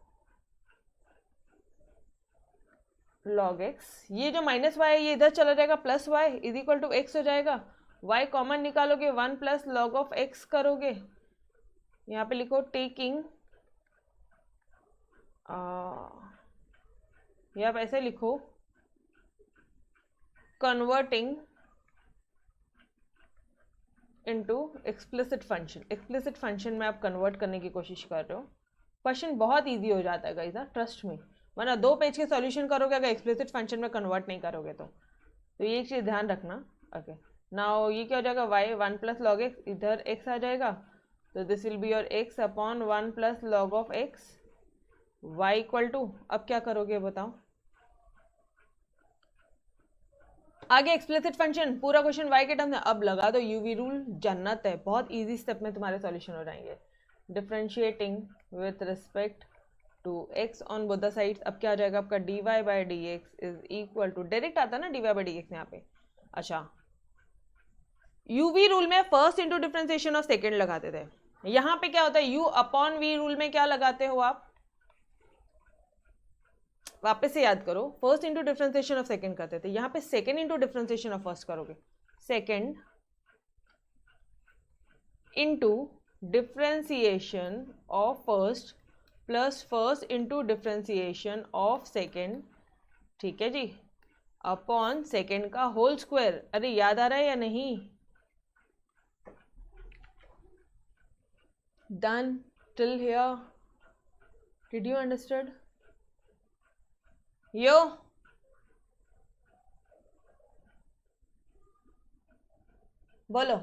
लॉग x, ये जो माइनस y है ये इधर चला जाएगा, plus y is equal to x हो जाएगा। y कॉमन निकालोगे, 1 प्लस लॉग ऑफ x करोगे, यहाँ पे लिखो टेकिंग, या आप ऐसे लिखो converting into explicit function. Explicit function में आप कन्वर्ट करने की कोशिश कर रहे हो। क्वेश्चन बहुत इजी हो जाता है गाइस, ट्रस्ट मी, वरना 2 पेज के सॉल्यूशन करोगे अगर एक्सप्लिसिट फंक्शन में कन्वर्ट नहीं करोगे तो ये एक चीज़ ध्यान रखना। ओके नाउ ये क्या हो जाएगा? y 1 प्लस लॉग एक्स, इधर x आ जाएगा, तो this will be your x upon 1 plus log of x, y equal to, अब क्या करोगे बताओ? आगे एक्सप्लिसिट फंक्शन, पूरा क्वेश्चन y के टर्म में, अब लगा दो यूवी रूल, जन्नत है, बहुत इजी स्टेप में तुम्हारे सॉल्यूशन हो जाएंगे। Differentiating with respect to x on both the sides, अब क्या हो जाएगा आपका? dy by d x is equal to, direct आता ना dy बाई डी एक्स यहाँ पे। अच्छा यूवी रूल में first into differentiation of second लगाते थे, यहाँ पे क्या होता है? u अपॉन v रूल में क्या लगाते हो आप? वापस से याद करो, first into differentiation of second करते थे, यहाँ पे second into differentiation of first करोगे। Second into differentiation of first plus first into differentiation of second, ठीक है जी, अपॉन सेकेंड का होल स्क्वायर। अरे याद आ रहा है या नहीं? Done till here? Did you understand? यो बोलो,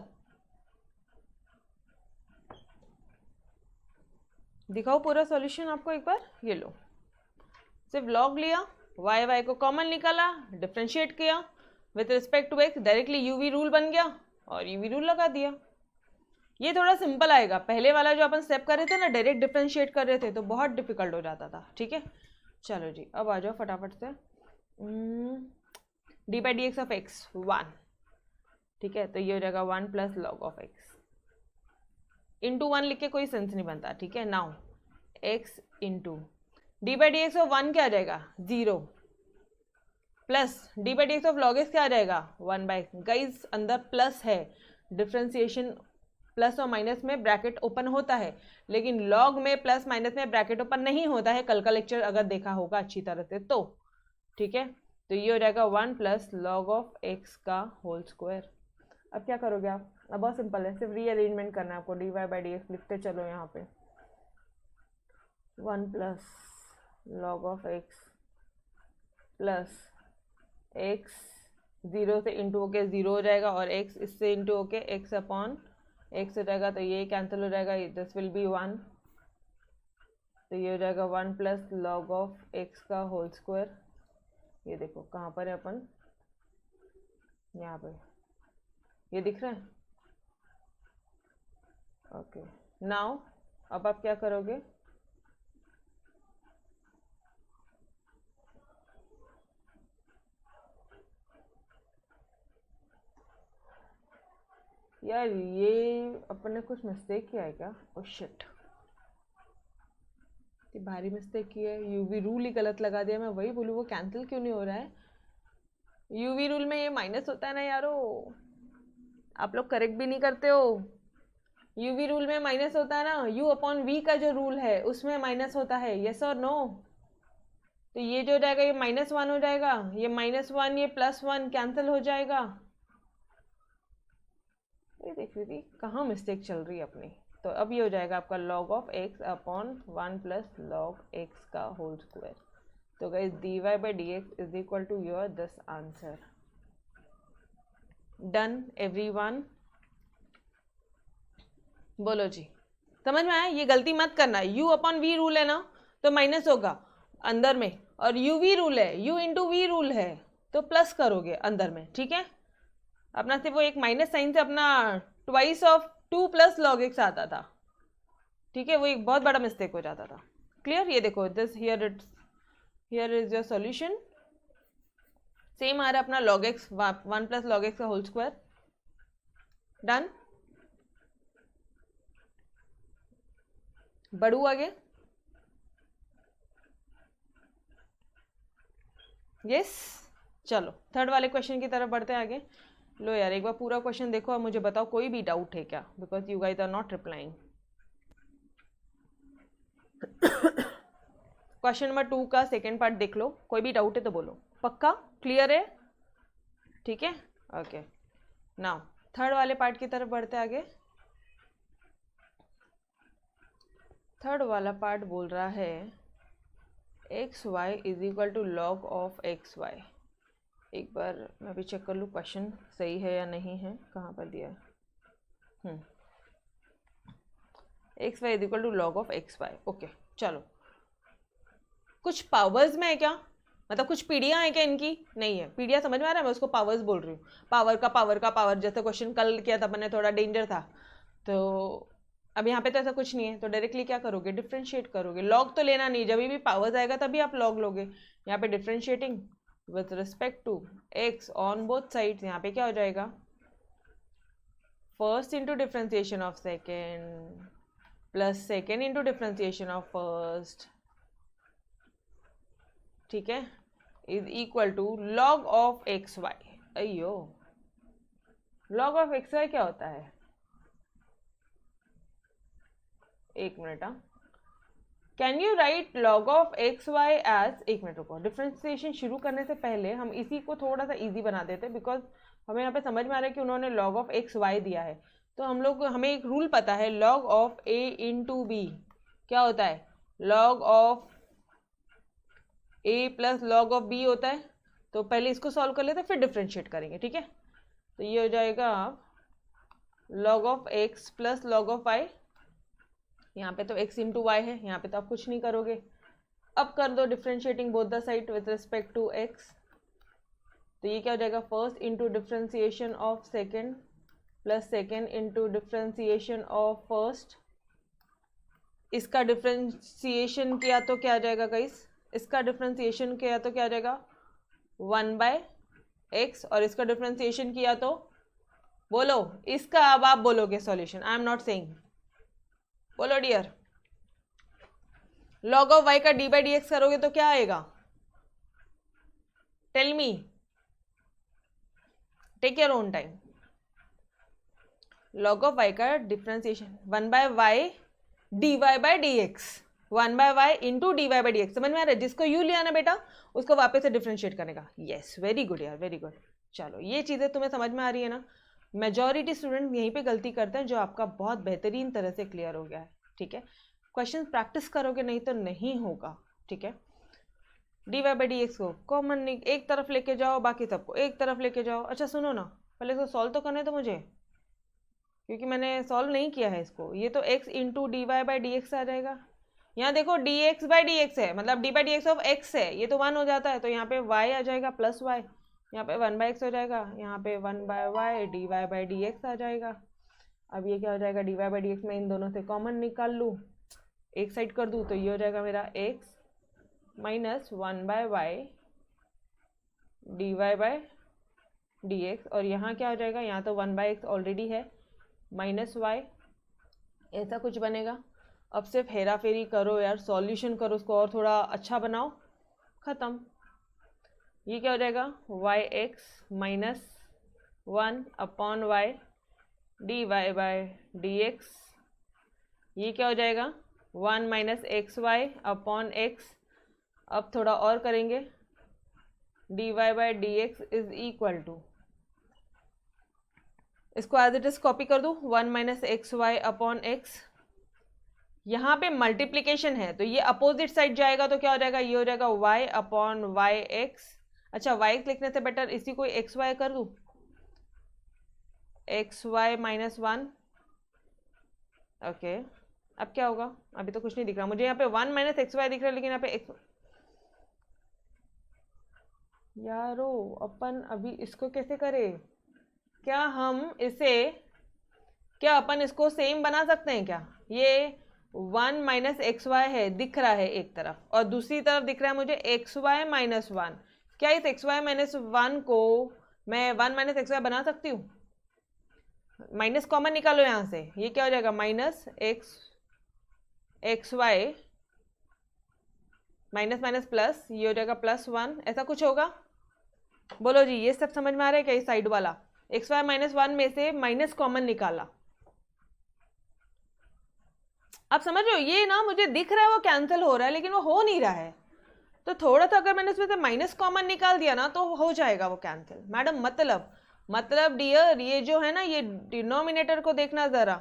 दिखाओ पूरा सॉल्यूशन आपको एक बार। ये लो, सिर्फ लॉग लिया, y को कॉमन निकाला, डिफरेंशिएट किया with respect to x, directly UV rule बन गया और यूवी रूल लगा दिया। ये थोड़ा सिंपल आएगा, पहले वाला जो अपन स्टेप कर रहे थे ना, डायरेक्ट डिफरेंशिएट कर रहे थे तो बहुत डिफिकल्ट हो जाता था, ठीक है। चलो जी अब आ जाओ फटाफट से। D by d x of x 1, ठीक है, तो ये हो जाएगा 1 plus log of x, into 1 लिख के कोई सेंस नहीं बनता, ठीक है। Now x into D by d x of 1 क्या आ जाएगा 0 plus d by d x of log x क्या आ जाएगा 1 बाई, गाइज अंदर प्लस है, डिफ्रेंसिएशन प्लस और माइनस में ब्रैकेट ओपन होता है, लेकिन लॉग में प्लस माइनस में ब्रैकेट ओपन नहीं होता है, कल का लेक्चर अगर देखा होगा अच्छी तरह से तो, ठीक है। तो ये हो जाएगा 1 प्लस लॉग ऑफ एक्स का होल स्क्वायर। अब क्या करोगे आप, अब बहुत सिंपल है, सिर्फ रीअरेंजमेंट करना है आपको, d y by d x लिखते चलो यहाँ पे 1 plus log of x plus x 0 से इंटू होके 0 हो जाएगा और x इससे इंटू होके x अपॉन x हो जाएगा, तो ये कैंसिल हो जाएगा, दिस विल बी 1, तो ये हो जाएगा 1 प्लस लॉग ऑफ x का होल स्क्वायर। ये देखो कहाँ पर है अपन, यहाँ पे ये दिख रहा है, ओके। नाउ अब आप क्या करोगे, यार ये अपन ने कुछ मिस्टेक किया है क्या, ओह शिट, भारी मिस्टेक की है, यूवी रूल ही गलत लगा दिया, मैं वही बोलूँ वो कैंसिल क्यों नहीं हो रहा है। यूवी रूल में ये माइनस होता है ना यारो, आप लोग करेक्ट भी नहीं करते हो। यूवी रूल में माइनस होता है ना, यू अपॉन वी का जो रूल है उसमें माइनस होता है, यस और नो। तो ये जो हो जाएगा ये -1 हो जाएगा, ये -1 ये +1 कैंसिल हो जाएगा। ये देख रही थी कहाँ मिस्टेक चल रही है अपनी। तो अब ये हो जाएगा आपका log of x upon 1 plus log x का होल स्क्वायर। तो guys dy by d x is equal to your this answer. Done everyone, बोलो जी समझ में आया। ये गलती मत करना, u अपॉन v रूल है ना तो माइनस होगा अंदर में, और u v रूल है, u इंटू v रूल है तो प्लस करोगे अंदर में, ठीक है। अपना सिर्फ वो एक माइनस साइन से अपना twice of 2 plus log x आता था, ठीक है, वो एक बहुत बड़ा मिस्टेक हो जाता था। क्लियर, ये देखो this here is your solution. Same आ रहा है अपना log x 1 plus log x का होल स्क्वायर। डन, बढ़ू आगे। यस चलो थर्ड वाले क्वेश्चन की तरफ बढ़ते हैं आगे। लो यार एक बार पूरा क्वेश्चन देखो और मुझे बताओ कोई भी डाउट है क्या, because you guys are not replying. Question number 2 का सेकेंड पार्ट देख लो, कोई भी डाउट है तो बोलो। पक्का क्लियर है, ठीक है, ओके। नाउ थर्ड वाले पार्ट की तरफ बढ़ते आगे। थर्ड वाला पार्ट बोल रहा है x y is equal to log of x y. एक बार मैं भी चेक कर लूँ क्वेश्चन सही है या नहीं है, कहाँ पर दिया है। X y is equal to log of x y, okay. चलो कुछ पावर्स में है क्या, मतलब कुछ पीढ़ियाँ हैं क्या इनकी, नहीं है। पीढ़ियाँ समझ में आ रहा है, मैं उसको पावर्स बोल रही हूँ। पावर का पावर जैसे क्वेश्चन कल किया था मैंने, थोड़ा डेंजर था। तो अब यहाँ पे तो ऐसा कुछ नहीं है, तो डायरेक्टली क्या करोगे, डिफ्रेंशिएट करोगे। लॉग तो लेना नहीं, जब भी पावर्स आएगा तभी आप लॉग लोगे। यहाँ पे differentiating with respect to x on both sides, यहाँ पे क्या हो जाएगा, first into differentiation of second plus second into differentiation of first, ठीक है, is equal to log of x y. अयो लॉग ऑफ एक्स वाई क्या होता है, एक minute, can you write log of x y as, एक minute रुको, differentiation शुरू करने से पहले हम इसी को थोड़ा सा इजी बना देते, बिकॉज हमें यहाँ पे समझ में आ रहा है कि उन्होंने लॉग ऑफ एक्स वाई दिया है। तो हमें एक रूल पता है, log of a into b क्या होता है, log of a plus log of b होता है। तो पहले इसको सॉल्व कर लेते हैं फिर डिफ्रेंशिएट करेंगे, ठीक है। तो ये हो जाएगा log of x plus log of y, यहाँ पे तो x इंटू वाई है, यहाँ पे तो आप कुछ नहीं करोगे। अब कर दो differentiating both the side with respect to x, तो ये क्या हो जाएगा, first into differentiation of second plus second into differentiation of first. इसका डिफ्रेंसिएशन किया तो क्या आ जाएगा गाइस, इसका डिफ्रेंसिएशन किया तो क्या आ जाएगा 1 बाय एक्स, और इसका डिफ्रेंसिएशन किया तो बोलो, इसका अब आप बोलोगे solution, I am not saying, बोलो डियर। लॉग ऑफ वाई का डी बाई डी एक्स करोगे तो क्या आएगा? Tell me, take your own time. Log of y का differentiation 1 by y d y by d x, 1 by y into d y by d x. समझ में आ रहा है? जिसको यू लिया ना बेटा उसको वापस से डिफ्रेंशिएट करने का। यस, वेरी गुड यार, वेरी गुड। चलो ये चीज़ें तुम्हें समझ में आ रही है ना। मेजॉरिटी स्टूडेंट यहीं पे गलती करते हैं, जो आपका बहुत बेहतरीन तरह से क्लियर हो गया है। ठीक है, क्वेश्चन प्रैक्टिस करोगे नहीं तो नहीं होगा। ठीक है, d y by d x को कॉमन एक तरफ लेके जाओ, बाकी सबको एक तरफ लेके जाओ। अच्छा सुनो ना, पहले इसको सॉल्व तो करने दो मुझे, क्योंकि मैंने सॉल्व नहीं किया है इसको। ये तो x into d y by d x आ जाएगा। यहाँ देखो d x by d x है, मतलब d by d x of x है, ये तो 1 हो जाता है, तो यहाँ पे y आ जाएगा प्लस y, यहाँ पे 1 बाई एक्स हो जाएगा, यहाँ पे 1 by y d y by d x आ जाएगा। अब ये क्या हो जाएगा? D y by d x में इन दोनों से कॉमन निकाल लूँ, एक साइड कर दूँ, तो ये हो जाएगा मेरा x minus 1 by y d y by d x. और यहाँ क्या हो जाएगा? यहाँ तो 1 बाई एक्स ऑलरेडी है, माइनस वाई, ऐसा कुछ बनेगा। अब सिर्फ हेरा फेरी करो यार, सॉल्यूशन करो उसको और थोड़ा अच्छा बनाओ, ख़त्म। ये क्या हो जाएगा? Y x minus 1 upon y d y by d x. ये क्या हो जाएगा? 1 minus x y upon x. अब थोड़ा और करेंगे, d y by d x is equal to, इसको एज इट इज कॉपी कर दूँ, 1 minus x y upon x. यहाँ पे मल्टीप्लीकेशन है तो ये अपोजिट साइड जाएगा, तो क्या हो जाएगा? ये हो जाएगा y अपॉन वाई एक्स। अच्छा, वाई एक्स लिखने से बेटर इसी को एक्स वाई कर दूँ, एक्स वाई माइनस 1। ओके, अब क्या होगा? अभी तो कुछ नहीं दिख रहा मुझे, यहाँ पे 1 माइनस एक्स वाई दिख रहा है, लेकिन यहाँ पे एक्स। यारो अपन अभी इसको कैसे करें? क्या अपन इसको सेम बना सकते हैं क्या? ये 1 माइनस एक्स वाई है, दिख रहा है एक तरफ, और दूसरी तरफ दिख रहा है मुझे एक्स वाई माइनस 1। क्या इस एक्स वाई माइनस 1 को मैं 1 माइनस एक्स वाई बना सकती हूँ? माइनस कॉमन निकालो यहाँ से, ये क्या हो जाएगा? Minus x y minus minus plus, ये हो जाएगा प्लस 1, ऐसा कुछ होगा? बोलो जी, ये सब समझ में आ रहा है क्या? इस साइड वाला एक्स वाई माइनस 1 में से माइनस कॉमन निकाला। आप समझ रहे हो? ये ना मुझे दिख रहा है वो कैंसिल हो रहा है, लेकिन वो हो नहीं रहा है। तो थोड़ा सा अगर मैंने इसमें से माइनस कॉमन निकाल दिया ना तो हो जाएगा वो कैंसिल। मैडम मतलब डियर, ये जो है ना, ये डिनोमिनेटर को देखना जरा,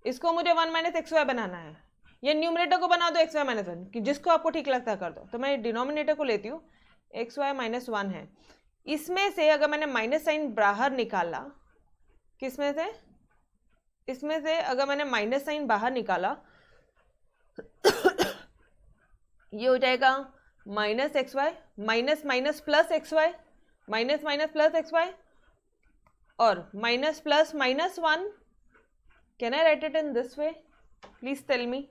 इसको मुझे 1 माइनस एक्स वाई बनाना है। ये न्यूमिनेटर को बना दो एक्स वाई माइनस 1, कि जिसको आपको ठीक लगता है कर दो। तो मैं डिनोमिनेटर को लेती हूँ, एक्स वाई माइनस 1 है, इसमें से अगर मैंने माइनस साइन बाहर निकाला, किसमें से? इसमें से अगर मैंने माइनस साइन बाहर निकाला ये हो जाएगा minus x y minus minus plus x y, minus minus plus x y, और minus plus minus 1। Can I write it in this way? Please tell me.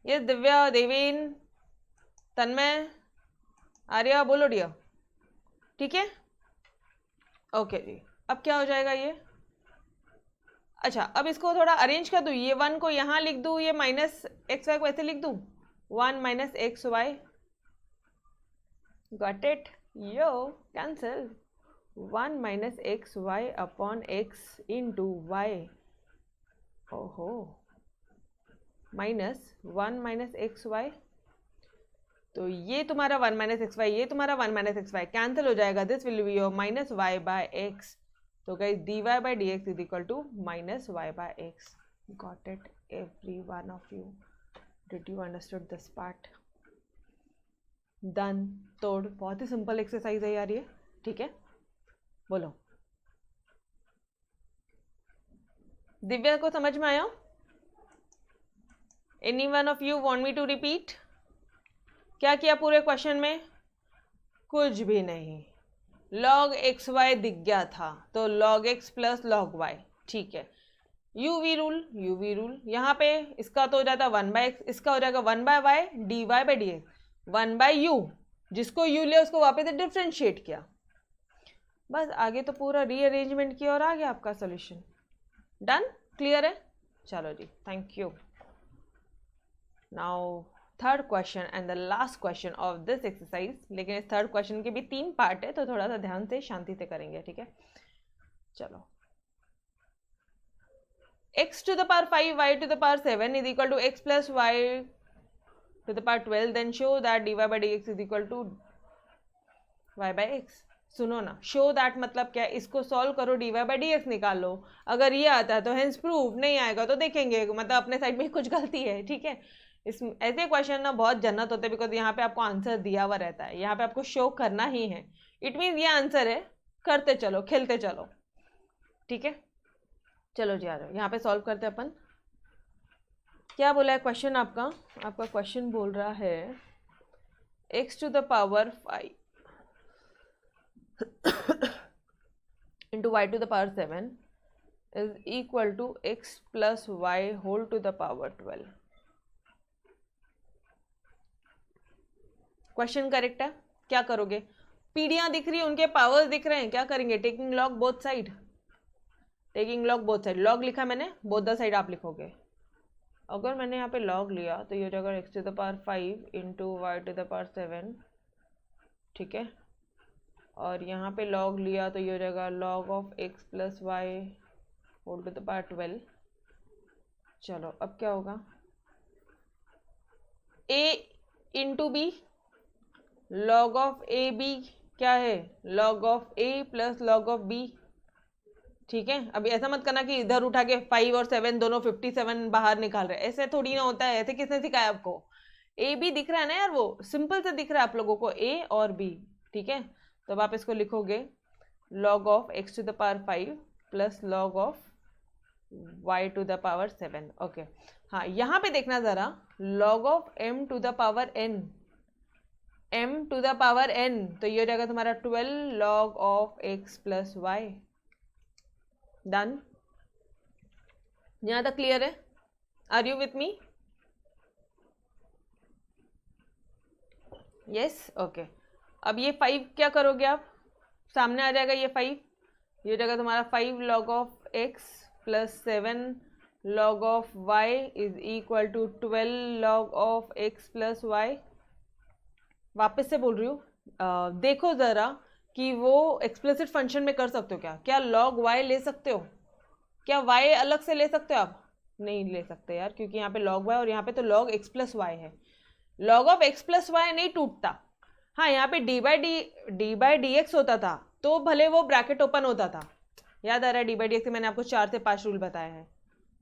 ये दिव्या, देवेन, तन्मय, आर्या, बोलो डियर। ठीक है, ओके जी। अब क्या हो जाएगा ये? अच्छा, अब इसको थोड़ा अरेंज कर दूँ, ये 1 को यहाँ लिख दूँ, ये माइनस एक्स वाई को ऐसे लिख दूँ, 1 minus x y. Got it? यो cancel, 1 minus x y upon x into y. ओहो, माइनस 1 माइनस एक्स वाई, तो ये तुम्हारा 1 माइनस एक्स वाई, ये तुम्हारा 1 माइनस एक्स वाई कैंसिल हो जाएगा। This will be your minus y by x. तो guys d y by d x is equal to minus y by x. Got it every one of you? Did you understood this part? Done, तोड़। बहुत ही simple exercise है यार ये। ठीक है, बोलो दिव्या को समझ में आया? Any one of you want me to repeat? क्या किया पूरे क्वेश्चन में? कुछ भी नहीं। log एक्स वाई दिख गया था तो log x plus log y। ठीक है, यूवी रूल यहाँ पे इसका तो हो जाता 1 बाई एक्स, इसका हो जाएगा 1 by y d y by d x, 1 by u, जिसको u लिया उसको वापस से डिफ्रेंशिएट किया। बस आगे तो पूरा रीअरेंजमेंट किया और आ गया आपका सोल्यूशन। डन, क्लियर है? चलो जी, thank you. Now third question and the last question of this exercise. लेकिन इस थर्ड क्वेश्चन के भी 3 पार्ट है, तो थोड़ा सा ध्यान से शांति से करेंगे, ठीक है। चलो, x to the power 5 y to the power 7 is equal to x plus y to the power 12, then show that dy by dx is equal to y by x। सुनो ना, शो दैट मतलब क्या, इसको solve करो, dy by dx निकाल लो। अगर ये आता है तो हेंस प्रूव, नहीं आएगा तो देखेंगे, मतलब अपने साइड में कुछ गलती है, ठीक है। इस ऐसे क्वेश्चन ना बहुत जन्नत होते हैं, बिकॉज यहाँ पे आपको आंसर दिया हुआ रहता है, यहाँ पे आपको शो करना ही है। इट मीन्स ये आंसर है, करते चलो, खेलते चलो, ठीक है। चलो जी, आ जाओ, यहाँ पे सॉल्व करते अपन। क्या बोला है क्वेश्चन आपका? आपका क्वेश्चन बोल रहा है x to the power 5 into y to the power 7 is equal to x plus y whole to the power 12। Question correct है। क्या करोगे? पीढ़ियां दिख रही है, उनके पावर्स दिख रहे हैं, क्या करेंगे? Taking log both side, taking log both side. Log लिखा मैंने, बोथ द साइड आप लिखोगे। अगर मैंने यहाँ पे लॉग लिया तो ये हो जाएगा x to the power 5 into y to the power 7, ठीक है। और यहाँ पे लॉग लिया तो ये हो जाएगा log of x plus y whole to the power 12। चलो, अब क्या होगा? a into b, log of a b क्या है? Log of a plus log of b, ठीक है। अभी ऐसा मत करना कि इधर उठा के 5 और 7 दोनों 57 बाहर निकाल रहे हैं, ऐसे थोड़ी ना होता है। ऐसे किसने सिखाया आपको? ए बी दिख रहा है ना यार, वो सिंपल से दिख रहा है आप लोगों को, ए और बी, ठीक है। तो अब आप इसको लिखोगे log of x to the power 5 plus log of y to the power 7। Okay, हाँ, यहाँ पे देखना जरा, log of m to the power n, m to the power n, तो ये हो जाएगा तुम्हारा 12 log of x plus y. Done? यहां तक क्लियर है? Are you with me? Yes, okay. अब ये 5 क्या करोगे आप? सामने आ जाएगा ये 5, ये हो जाएगा तुम्हारा 5 log of x plus 7 log of y is equal to 12 log of x plus y. वापस से बोल रही हूँ, देखो जरा कि वो एक्सप्लिसिट फंक्शन में कर सकते हो क्या? क्या log y ले सकते हो? क्या y अलग से ले सकते हो आप? नहीं ले सकते यार, क्योंकि यहाँ पे log y और यहाँ पे तो log x प्लस वाई है। log of x plus y नहीं टूटता। हाँ, यहाँ पे डी बाई डी एक्स होता था तो भले वो ब्रैकेट ओपन होता था, याद आ रहा है? डी बाई डी एक्स मैंने आपको 4 से 5 रूल बताए हैं,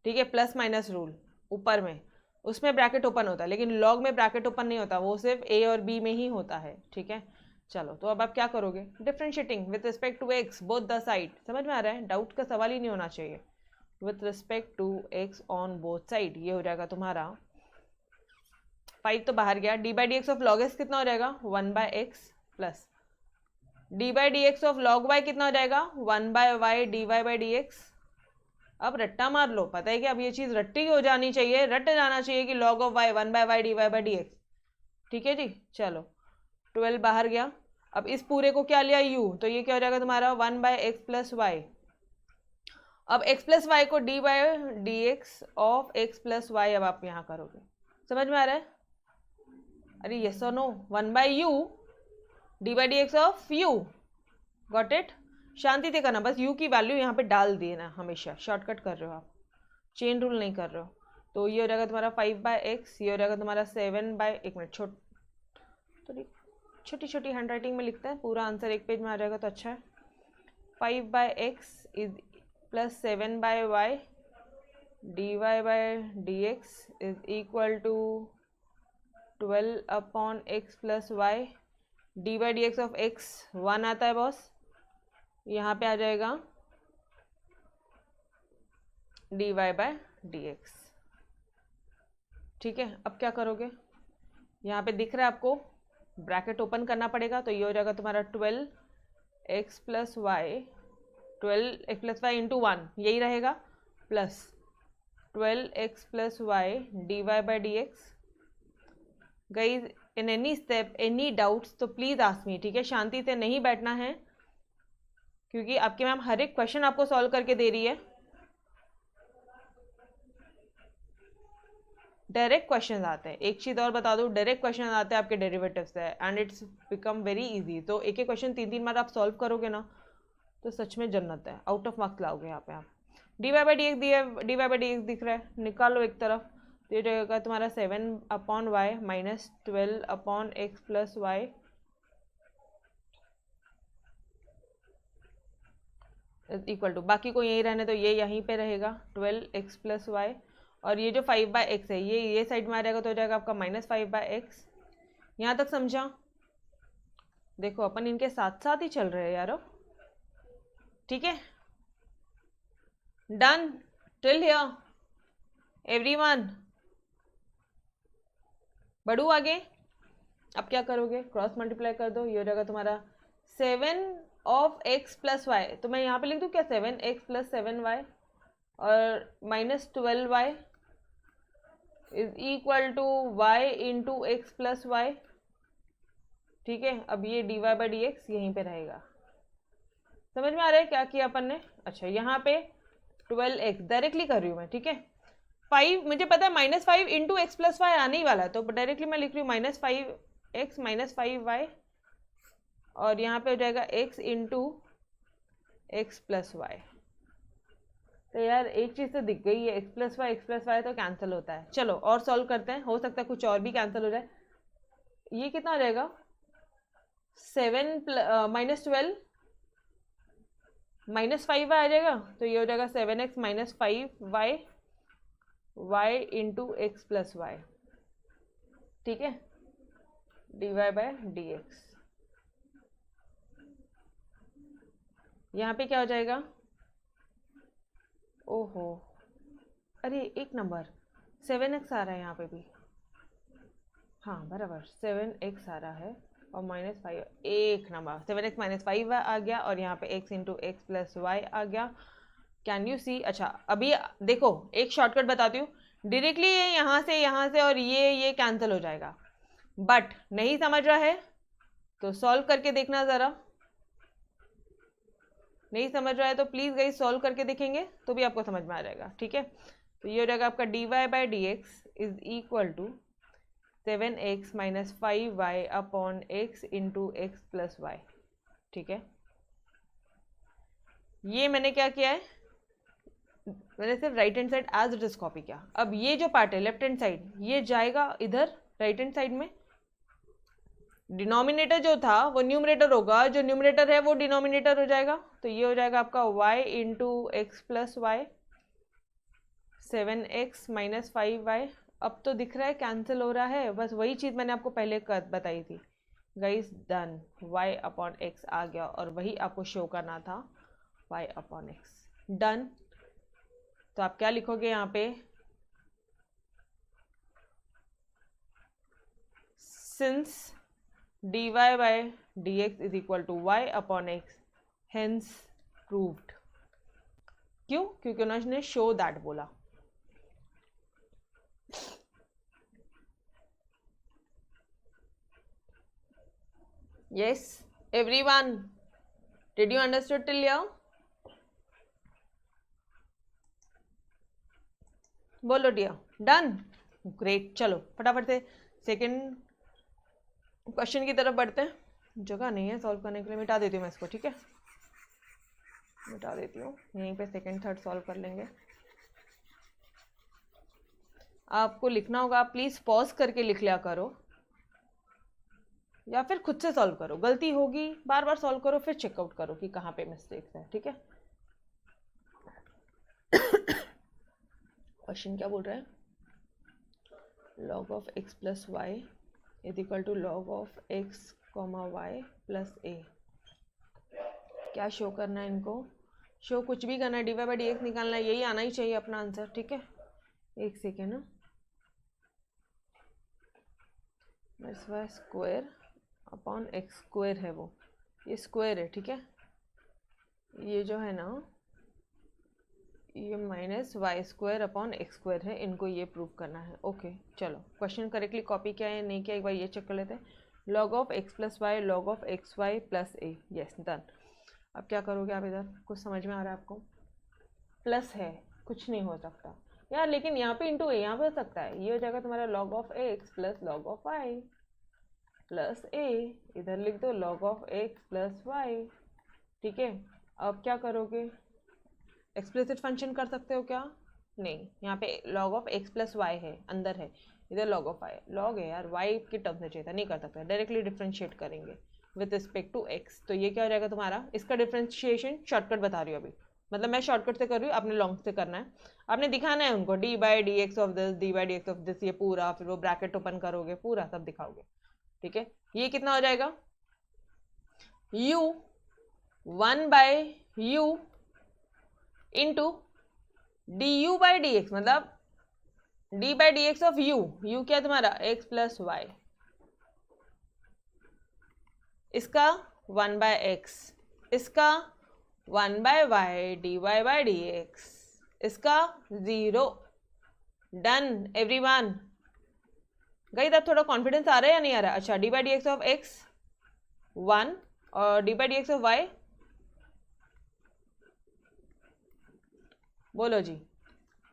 ठीक है। प्लस माइनस रूल ऊपर में, उसमें ब्रैकेट ओपन होता है, लेकिन log में ब्रैकेट ओपन नहीं होता, वो सिर्फ a और b में ही होता है, ठीक है। चलो, तो अब आप क्या करोगे? Differentiating with respect to x both the side. समझ में आ रहा है? डाउट का सवाल ही नहीं होना चाहिए। With respect to x on both side, ये हो जाएगा तुम्हारा 5 तो बाहर गया, d by d x of log x कितना हो जाएगा? 1 by x plus d by d x of log y कितना हो जाएगा? 1 by y d y by d x. अब रट्टा मार लो, पता है कि अब ये चीज़ रट्टी हो जानी चाहिए, रट जाना चाहिए कि log of y 1 by y d y by d x, ठीक है जी। चलो, 12 बाहर गया। अब इस पूरे को क्या लिया? u, तो ये क्या हो जाएगा तुम्हारा 1 बाय एक्स प्लस वाई। अब x प्लस वाई को d by d x of x plus y अब आप यहाँ करोगे। समझ में आ रहा है? अरे यस और no? 1 by u d by d x of u, got it? शांति से करना, बस u की वैल्यू यहाँ पे डाल देना, हमेशा शॉर्टकट कर रहे हो आप, चेन रूल नहीं कर रहे हो। तो ये हो जाएगा तुम्हारा 5 बाय एक्स, ये हो जाएगा तुम्हारा 7 बाय, एक मिनट, थोड़ी छोटी छोटी हैंड राइटिंग में लिखता है, पूरा आंसर एक पेज में आ जाएगा तो अच्छा है। 5 by x is plus 7 by y d y by d x is equal to 12 upon x plus y. D by d x of x 1 आता है बॉस, यहाँ पे आ जाएगा d y by d x, ठीक है। अब क्या करोगे? यहाँ पे दिख रहा है आपको, ब्रैकेट ओपन करना पड़ेगा, तो ये हो जाएगा तुम्हारा 12 x plus y, 12 x plus y into 1 यही रहेगा, plus 12 x plus y d y by d x. Guys, in any step any doubts तो प्लीज़ आस्क मी, ठीक है। शांति से नहीं बैठना है, क्योंकि आपकी मैम हर एक क्वेश्चन आपको सॉल्व करके दे रही है। डायरेक्ट क्वेश्चन आते हैं। एक चीज़ और बता दूँ, डायरेक्ट क्वेश्चन आते हैं आपके डेरिवेटिव से and it's become very easy. तो एक एक क्वेश्चन 3-3 बार आप सॉल्व करोगे ना तो सच में जन्नत है, आउट ऑफ मार्क्स लाओगे यहाँ पे आप। D y by d x दिख रहा है, निकालो एक तरफ, तो ये रहेगा तुम्हारा 7/y minus 12/x plus y equal to, बाकी को यही रहने तो ये यहीं पे रहेगा 12x प्लस वाई, और ये जो 5/x है ये साइड में आ जाएगा तो हो जाएगा आपका -5/x। यहाँ तक समझा? देखो अपन इनके साथ साथ ही चल रहे हैं यारो, ठीक है। Done till here everyone. बढ़ू आगे। अब क्या करोगे, क्रॉस मल्टीप्लाई कर दो, ये हो जाएगा तुम्हारा 7/x प्लस वाई, तो मैं यहाँ पे लिख दूँ क्या 7x प्लस 7y और -12y is equal to y into x plus y, ठीक है। अब ये dy बाई डी एक्स यहीं पे रहेगा। समझ में आ रहा है क्या किया अपन ने? अच्छा यहाँ पे 12x डायरेक्टली कर रही हूँ मैं, ठीक है। 5 मुझे पता है -5 इंटू एक्स प्लस वाई आने ही वाला है, तो डायरेक्टली मैं लिख रही हूँ -5x माइनस 5y, और यहाँ पे हो जाएगा x into x plus y. तो यार एक चीज़ तो दिख गई है, x प्लस वाई तो कैंसिल होता है। चलो और सॉल्व करते हैं, हो सकता है कुछ और भी कैंसिल हो जाए। ये कितना हो जाएगा 7 माइनस 12 -5y आ जाएगा, तो ये हो जाएगा 7x minus 5y y into x plus y, ठीक है, dy बाय डी एक्स। यहाँ पे क्या हो जाएगा, ओहो अरे एक नंबर 7x आ रहा है यहाँ पे भी, हाँ बराबर 7x आ रहा है और -5, एक नंबर 7x माइनस 5 आ गया, और यहाँ पे x into x plus y आ गया। Can you see? अच्छा अभी देखो एक शॉर्टकट बताती हूँ, डायरेक्टली ये यहाँ से और ये कैंसिल हो जाएगा, बट नहीं समझ रहा है तो सॉल्व करके देखना ज़रा। नहीं समझ रहा है तो प्लीज़ गाइस सॉल्व करके देखेंगे तो भी आपको समझ में आ जाएगा, ठीक है। तो ये हो जाएगा आपका dy by d x is equal to 7x minus 5y upon x into x plus y, ठीक है। ये मैंने क्या किया है, मैंने सिर्फ right hand side as it is copy किया। अब ये जो पार्ट है लेफ्ट हैंड साइड ये जाएगा इधर राइट हैंड साइड में, डिनोमिनेटर जो था वो न्यूमरेटर होगा, जो न्यूमरेटर है वो डिनोमिनेटर हो जाएगा, तो ये हो जाएगा आपका y into x plus y 7x minus 5y। अब तो दिख रहा है कैंसिल हो रहा है, बस वही चीज़ मैंने आपको पहले बताई थी guys. Done, y upon x आ गया और वही आपको शो करना था y अपॉन एक्स। डन। तो आप क्या लिखोगे यहाँ पे, since dy by d x is equal to y upon x hence proved. क्यों? क्योंकि उन्होंने शो दैट बोला। Yes, everyone. Did you understood till here? बोलो डियर। Done, great. चलो फटाफट से सेकंड क्वेश्चन की तरफ बढ़ते हैं। जगह नहीं है सॉल्व करने के लिए, मिटा देती हूँ मैं इसको, ठीक है, मिटा देती हूँ। यहीं पे सेकंड थर्ड सॉल्व कर लेंगे। आपको लिखना होगा, प्लीज़ पॉज करके लिख लिया करो या फिर खुद से सॉल्व करो। गलती होगी बार बार सॉल्व करो, फिर चेकआउट करो कि कहाँ पे मिस्टेक्स है, ठीक है। क्वेश्चन क्या बोल रहा है, log of x plus y is equal to log of x comma y plus a. क्या शो करना है इनको, शो कुछ भी करना है, d y by d x निकालना है, यही आना ही चाहिए अपना आंसर, ठीक है। एक सेकेंड ना, x y square upon x square है, वो ये स्क्वायर है, ठीक है। ये जो है ना ये minus y square upon x square है, इनको ये प्रूव करना है। ओके चलो, क्वेश्चन करेक्टली कॉपी किया है नहीं किया एक बार ये चेक कर लेते हैं। Log of x plus y log of x y plus a, yes done. अब क्या करोगे आप, इधर कुछ समझ में आ रहा है आपको, प्लस है कुछ नहीं हो सकता, यार लेकिन यहाँ पे इंटू ए यहाँ पे हो सकता है, ये हो जाएगा तुम्हारा log of x plus log of y plus a, इधर लिख दो log of x plus y। ठीक है, अब क्या करोगे, एक्सप्लिसिट फंक्शन कर सकते हो क्या, नहीं, यहाँ पे log of x plus y है, अंदर है, इधर log ऑफ y, log है यार, y के टर्म्स में चाहिए था, नहीं कर सकते, डायरेक्टली डिफ्रेंशिएट करेंगे विद रिस्पेक्ट टू x। तो ये क्या हो जाएगा तुम्हारा, इसका डिफ्रेंशिएशन शॉर्टकट बता रही हूँ अभी, मतलब मैं शॉर्टकट से कर रही हूँ, आपने लॉन्ग से करना है, आपने दिखाना है उनको D by d x of this, D by d x of this, ये पूरा, फिर वो ब्रैकेट ओपन करोगे, पूरा सब दिखाओगे। ठीक है, ये कितना हो जाएगा, u 1 by u into d u by d x, मतलब d by d x of u, u क्या है तुम्हारा x प्लस वाई, इसका 1 बाय एक्स, इसका 1 by y d y by d x, इसका 0। Done everyone. गाइस अब थोड़ा confidence आ रहा है या नहीं आ रहा है। अच्छा, d by d x of x 1 और d by d x of y, बोलो जी,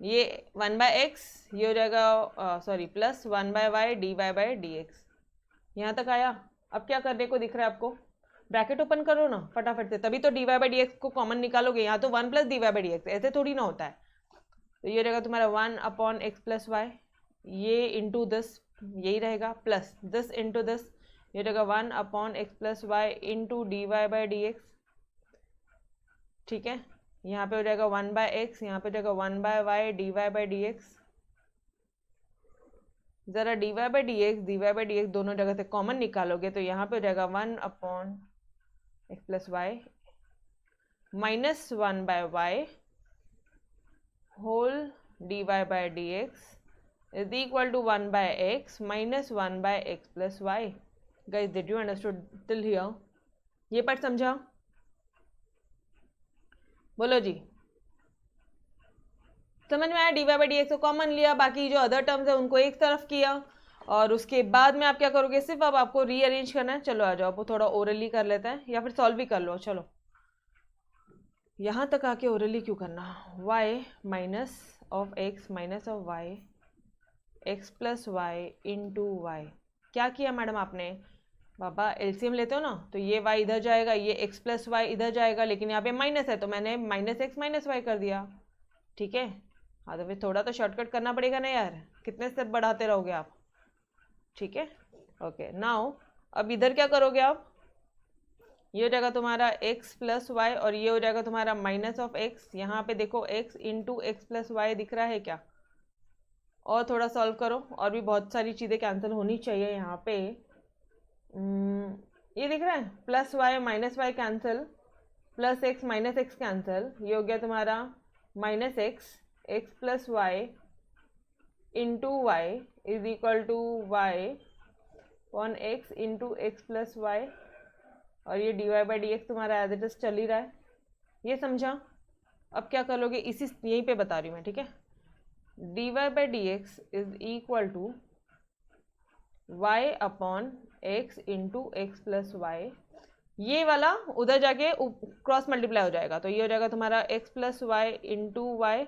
ये 1 बाय एक्स, ये हो जाएगा sorry plus 1 by y d y by d x. यहाँ तक आया। अब क्या करने को दिख रहा है आपको, ब्रैकेट ओपन करो ना फटाफट से, तभी तो d y by d x को कॉमन निकालोगे। यहाँ तो 1 plus d y by d x, ऐसे थोड़ी ना होता है। तो ये रहेगा तुम्हारा 1 अपॉन एक्स प्लस वाई, ये इंटू दिस, यही रहेगा, प्लस दिस इंटू दिस, ये रहेगा 1 upon x plus y into d y by d x. ठीक है, यहाँ पे हो जाएगा 1 बाय एक्स, यहाँ पे हो जाएगा 1 by y d y by d x. जरा d y by d x दोनों जगह से कॉमन निकालोगे तो यहाँ पे हो जाएगा 1 upon x plus y minus 1 by y whole d y by d x is equal to 1 by x minus 1 by x plus y. Guys did you understood till here? ये पार्ट समझा? बोलो जी, समझ में आया? D y by d x को common लिया, बाकी जो अदर टर्म्स है उनको एक तरफ किया, और उसके बाद में आप क्या करोगे, सिर्फ अब आपको रीअरेंज करना है। चलो आ जाओ, वो थोड़ा ओरली कर लेते हैं या फिर सॉल्व भी कर लो। चलो यहाँ तक आके ओरली क्यों करना, y minus of x minus of y x plus y into y. क्या किया मैडम आपने, बाबा एलसीएम लेते हो ना, तो ये y इधर जाएगा, ये x प्लस वाई इधर जाएगा, लेकिन यहाँ पे माइनस है तो मैंने माइनस एक्स माइनस वाई कर दिया। ठीक है, हाँ तो फिर थोड़ा तो शॉर्टकट करना पड़ेगा ना यार, कितने स्टेप बढ़ाते रहोगे आप। ठीक है, ओके नाउ अब इधर क्या करोगे आप, ये हो जाएगा तुम्हारा x प्लस वाई और ये हो जाएगा तुम्हारा माइनस ऑफ x। यहाँ पे देखो x into x plus y दिख रहा है क्या, और थोड़ा सॉल्व करो, और भी बहुत सारी चीज़ें कैंसिल होनी चाहिए यहाँ पे। ये दिख रहा है plus y minus y cancel, plus x minus x cancel, ये हो गया तुम्हारा minus x x plus y into y is equal to y on x into x plus y, और ये d y by d x तुम्हारा as it is चल ही रहा है। ये समझा? अब क्या करोगे, इसी यहीं पे बता रही हूँ मैं। ठीक है, d y by d x is equal to y upon x into x plus y, ये वाला उधर जाके क्रॉस मल्टीप्लाई हो जाएगा, तो ये हो जाएगा तुम्हारा x plus y into y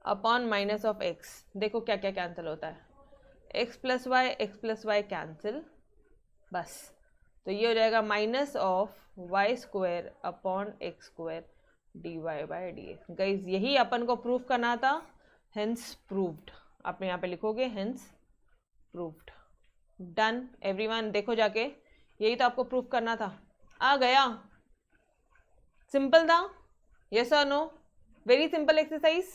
upon minus of x. देखो क्या क्या कैंसिल होता है, एक्स प्लस वाई कैंसिल, बस। तो ये हो जाएगा minus of y square upon x square d y by d x. Guys यही अपन को प्रूफ करना था, हेंस प्रूव्ड। आप यहाँ पे लिखोगे हेंस प्रूव्ड। डन एवरीवन, देखो जाके, यही तो आपको प्रूफ करना था। आ गया, सिंपल था, यस और नो, वेरी सिंपल एक्सरसाइज।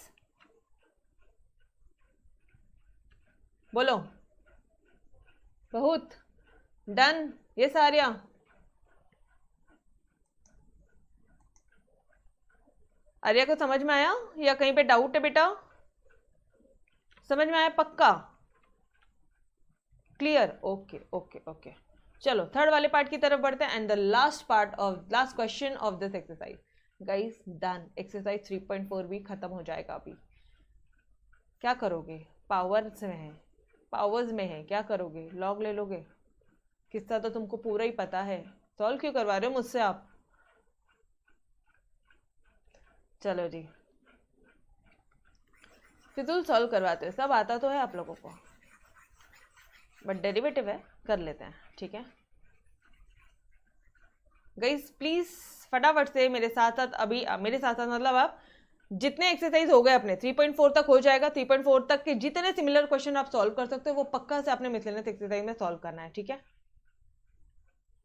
बोलो बहुत। डन, यस आर्या, आर्या को समझ में आया या कहीं पे डाउट है बेटा? समझ में आया पक्का? क्लियर? ओके ओके ओके, चलो थर्ड वाले पार्ट की तरफ बढ़ते हैं, and the last part of last question of this exercise. Guys done, exercise 3.4 भी खत्म हो जाएगा अभी। क्या करोगे, पावर्स में है, क्या करोगे, लॉग ले लोगे? किस्सा तो तुमको पूरा ही पता है, सॉल्व क्यों करवा रहे हो मुझसे आप? चलो जी, फिजूल सॉल्व करवाते हो, सब आता तो है आप लोगों को, बट डेरिवेटिव है, कर लेते हैं, ठीक है गाइस। प्लीज फटाफट से मेरे साथ साथ, अभी मेरे साथ साथ मतलब आप जितने एक्सरसाइज हो गए अपने 3.4 तक हो जाएगा, 3.4 तक के जितने सिमिलर क्वेश्चन आप सॉल्व कर सकते हो वो पक्का से आपने मिसलेनियस एक्सरसाइज में सॉल्व करना है, ठीक है,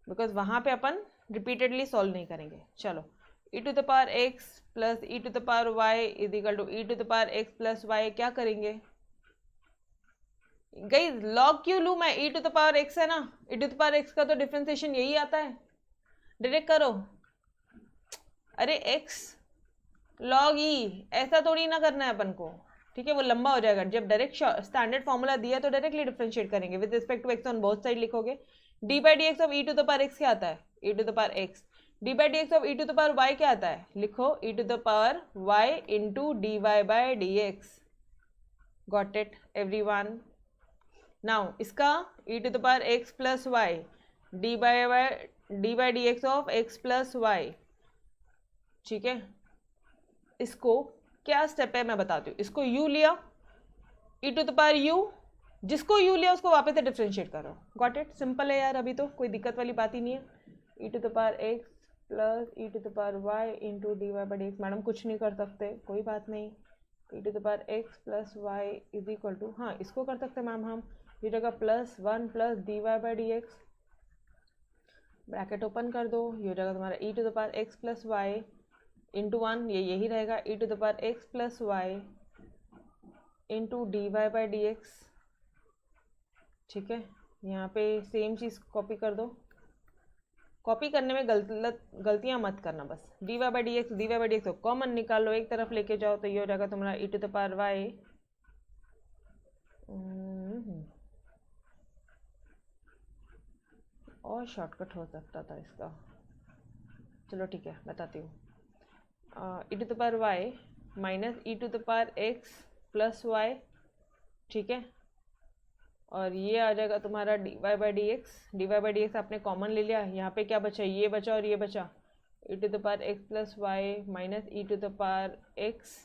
बिकॉज वहां पे अपन रिपीटेडली सॉल्व नहीं करेंगे। चलो, e to the power x plus e to the power y is equal to e to the power x plus y. क्या करेंगे गाइस, लॉग क्यों लूं मैं, e to the power x है ना, e to the power x का तो differentiation यही आता है, डायरेक्ट करो। अरे x लॉग ई, ऐसा थोड़ी ना करना है अपन को, ठीक है, वो लंबा हो जाएगा। जब डायरेक्ट स्टैंडर्ड फॉर्मूला दिया तो डायरेक्टली डिफरेंशिएट करेंगे with respect to x on both side लिखोगे। D by d x of e to the power x क्या आता है, e to the power x. D by d x of e to the power y क्या आता है, लिखो e to the power y into d y by d x. Got it everyone. Now इसका e to the power x plus y d by d x of x plus y, ठीक है। इसको क्या step है मैं बताती हूँ। इसको u लिया, e to the power u, जिसको u लिया उसको वापस से डिफरेंशिएट करो। गॉट इट, सिंपल है यार, अभी तो कोई दिक्कत वाली बात ही नहीं है। e to the power x plus e to the power y into d y by d x. Madam कुछ नहीं कर सकते, कोई बात नहीं। e to the power x plus y is equal to, हाँ इसको कर सकते मैम हम, ये जगह plus 1 plus d y by d x, bracket open कर दो, ये जगह तुम्हारा e to the power x plus y into 1, ये यही रहेगा e to the power x plus y into d y by d x, ठीक है। यहाँ पे सेम चीज़ कॉपी कर दो, कॉपी करने में गलतियाँ मत करना बस। D y by d x को कॉमन निकालो, एक तरफ लेके जाओ तो ये हो जाएगा तुम्हारा e to the power y. और शॉर्टकट हो सकता था इसका, चलो ठीक है बताती हूँ। e to the power y minus e to the power x plus y, ठीक है, और ये आ जाएगा तुम्हारा d y by d x. D y by d x आपने कॉमन ले लिया, यहाँ पे क्या बचा, ये बचा और ये बचा, e to the power x plus y minus e to the power x.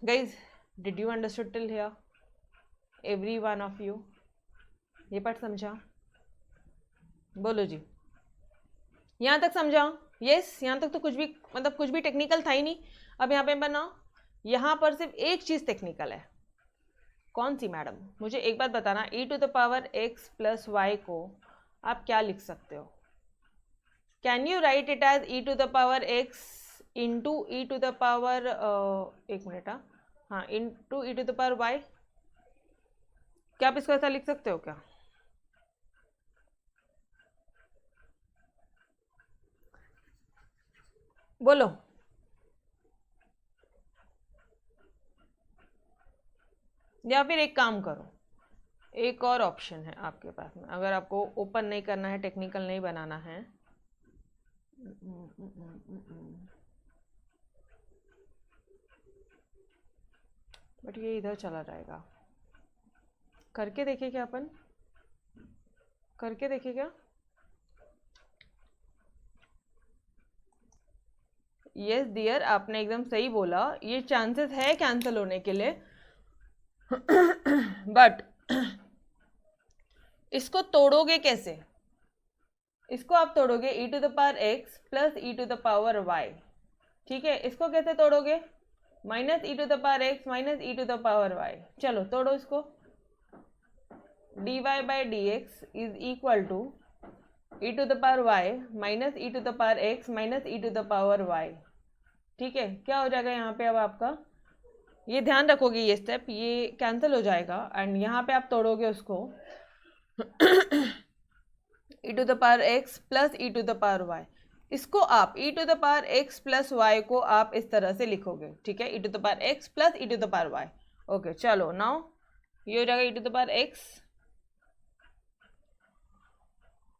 Guys, did you understood till here every one of you? ये पार्ट समझा? बोलो जी, यहाँ तक समझा? यस, यहाँ तक तो कुछ भी मतलब कुछ भी टेक्निकल था ही नहीं। अब यहाँ पे बनाओ, यहाँ पर सिर्फ एक चीज़ टेक्निकल है। कौन सी मैडम, मुझे एक बात बताना, e to the power x plus y को आप क्या लिख सकते हो? Can you write it as e to the power x into e to the power, एक मिनट, हाँ into e to the power y? क्या आप इसको ऐसा लिख सकते हो क्या? बोलो। या फिर एक काम करो, एक और ऑप्शन है आपके पास में, अगर आपको ओपन नहीं करना है, टेक्निकल नहीं बनाना है, बट ये इधर चला जाएगा। करके देखे क्या अपन, करके देखे क्या? यस डियर, आपने एकदम सही बोला, ये चांसेस है कैंसिल होने के लिए, बट इसको तोड़ोगे कैसे? इसको आप तोड़ोगे e to the power x plus e to the power y, ठीक है। इसको कैसे तोड़ोगे? Minus e to the power x minus e to the power y। चलो तोड़ो इसको। D y by d x is equal to e to the power y minus e to the power x minus e to the power y, ठीक है। क्या हो जाएगा यहाँ पे अब आपका, ये ध्यान रखोगे, ये स्टेप ये कैंसिल हो जाएगा, एंड यहाँ पे आप तोड़ोगे उसको e to the power x plus e to the power y। इसको आप e to the power x plus y को आप इस तरह से लिखोगे, ठीक है, e to the power x plus e to the power y। Okay चलो, नाउ ये हो जाएगा e to the power x,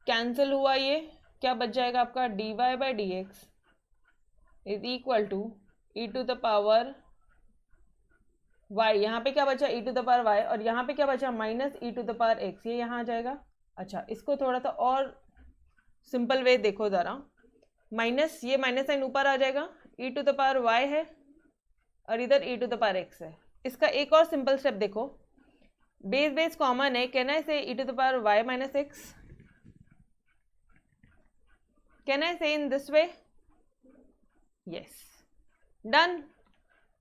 cancel हुआ, ये क्या बच जाएगा आपका, d y by d x is equal to e to the power y। यहाँ पे क्या बचा, e to the power y, और यहाँ पे क्या बचा, minus e to the power x, ये यहाँ आ जाएगा। अच्छा, इसको थोड़ा सा और सिंपल वे देखो ज़रा, माइनस, ये माइनस साइन ऊपर आ जाएगा, e to the power y है, और इधर e to the power x है। इसका एक और सिंपल स्टेप देखो, बेस बेस कॉमन है, can I say e to the power y minus x? Can I say in this way? Yes, done.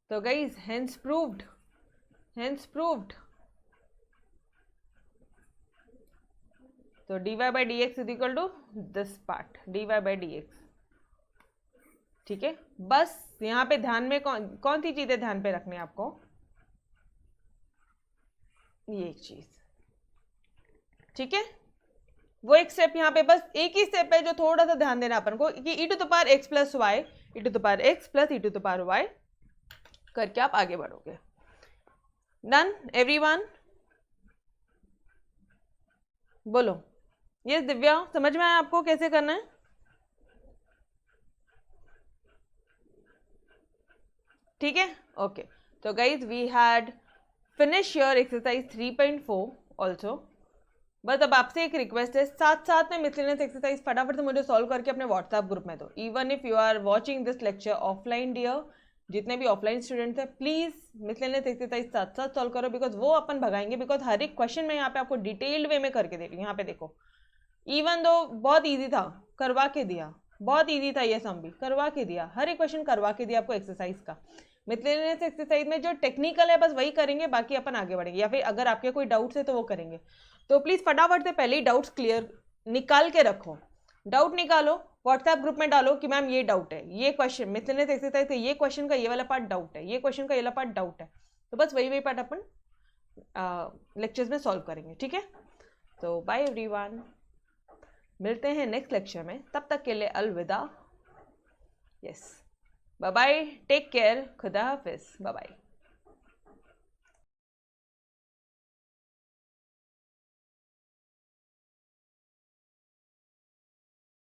तो guys hence proved, hence proved. तो dy by d x is equal to this part, dy by d x. ठीक है, बस यहाँ पे ध्यान में कौन सी चीजें ध्यान पे रखनी है आपको? ये एक चीज, ठीक है, वो एक स्टेप यहाँ पे, बस एक ही स्टेप है जो थोड़ा सा ध्यान देना अपन को कि e to the power x plus y, e to the power x plus e to the power y करके आप आगे बढ़ोगे। Done everyone? बोलो यस दिव्या, समझ में आया आपको कैसे करना है? ठीक है, ओके। तो guys we had finish your exercise 3.4 also. बस अब आपसे एक रिक्वेस्ट है, साथ साथ में मिसलेनियस एक्सरसाइज फटाफट से मुझे सॉल्व करके अपने व्हाट्सएप ग्रुप में दो। Even if you are watching this lecture offline dear, जितने भी ऑफलाइन स्टूडेंट्स हैं प्लीज मिसलेनियस एक्सरसाइज साथ साथ सॉल्व करो, बिकॉज वो अपन भगाएंगे। बिकॉज हर एक क्वेश्चन में यहाँ पे आपको डिटेल्ड वे में करके दे रही हूँ। यहाँ पे देखो, इवन दो बहुत ईजी था, करवा के दिया, बहुत ईजी था, ये सम भी करवा के दिया, हर एक क्वेश्चन करवा के दिया आपको एक्सरसाइज का। मिसलेनियस एक्सरसाइज में जो टेक्निकल है बस वही करेंगे, बाकी अपन आगे बढ़ेंगे, या फिर अगर आपके कोई डाउट्स है तो वो करेंगे। तो प्लीज फटाफट से पहले ही डाउट्स क्लियर निकाल के रखो, डाउट निकालो, व्हाट्सएप ग्रुप में डालो कि मैम ये डाउट है, ये क्वेश्चन मिसलेनियस एक्सरसाइज है, ये क्वेश्चन का ये वाला पार्ट डाउट है, ये क्वेश्चन का ये वाला पार्ट डाउट है। तो बस वही पार्ट अपन लेक्चर्स में सॉल्व करेंगे। ठीक है, तो बाय एवरीवन, मिलते हैं नेक्स्ट लेक्चर में, तब तक के लिए अलविदा। Yes, bye bye, take care, खुदा हाफिज, बाय बाय।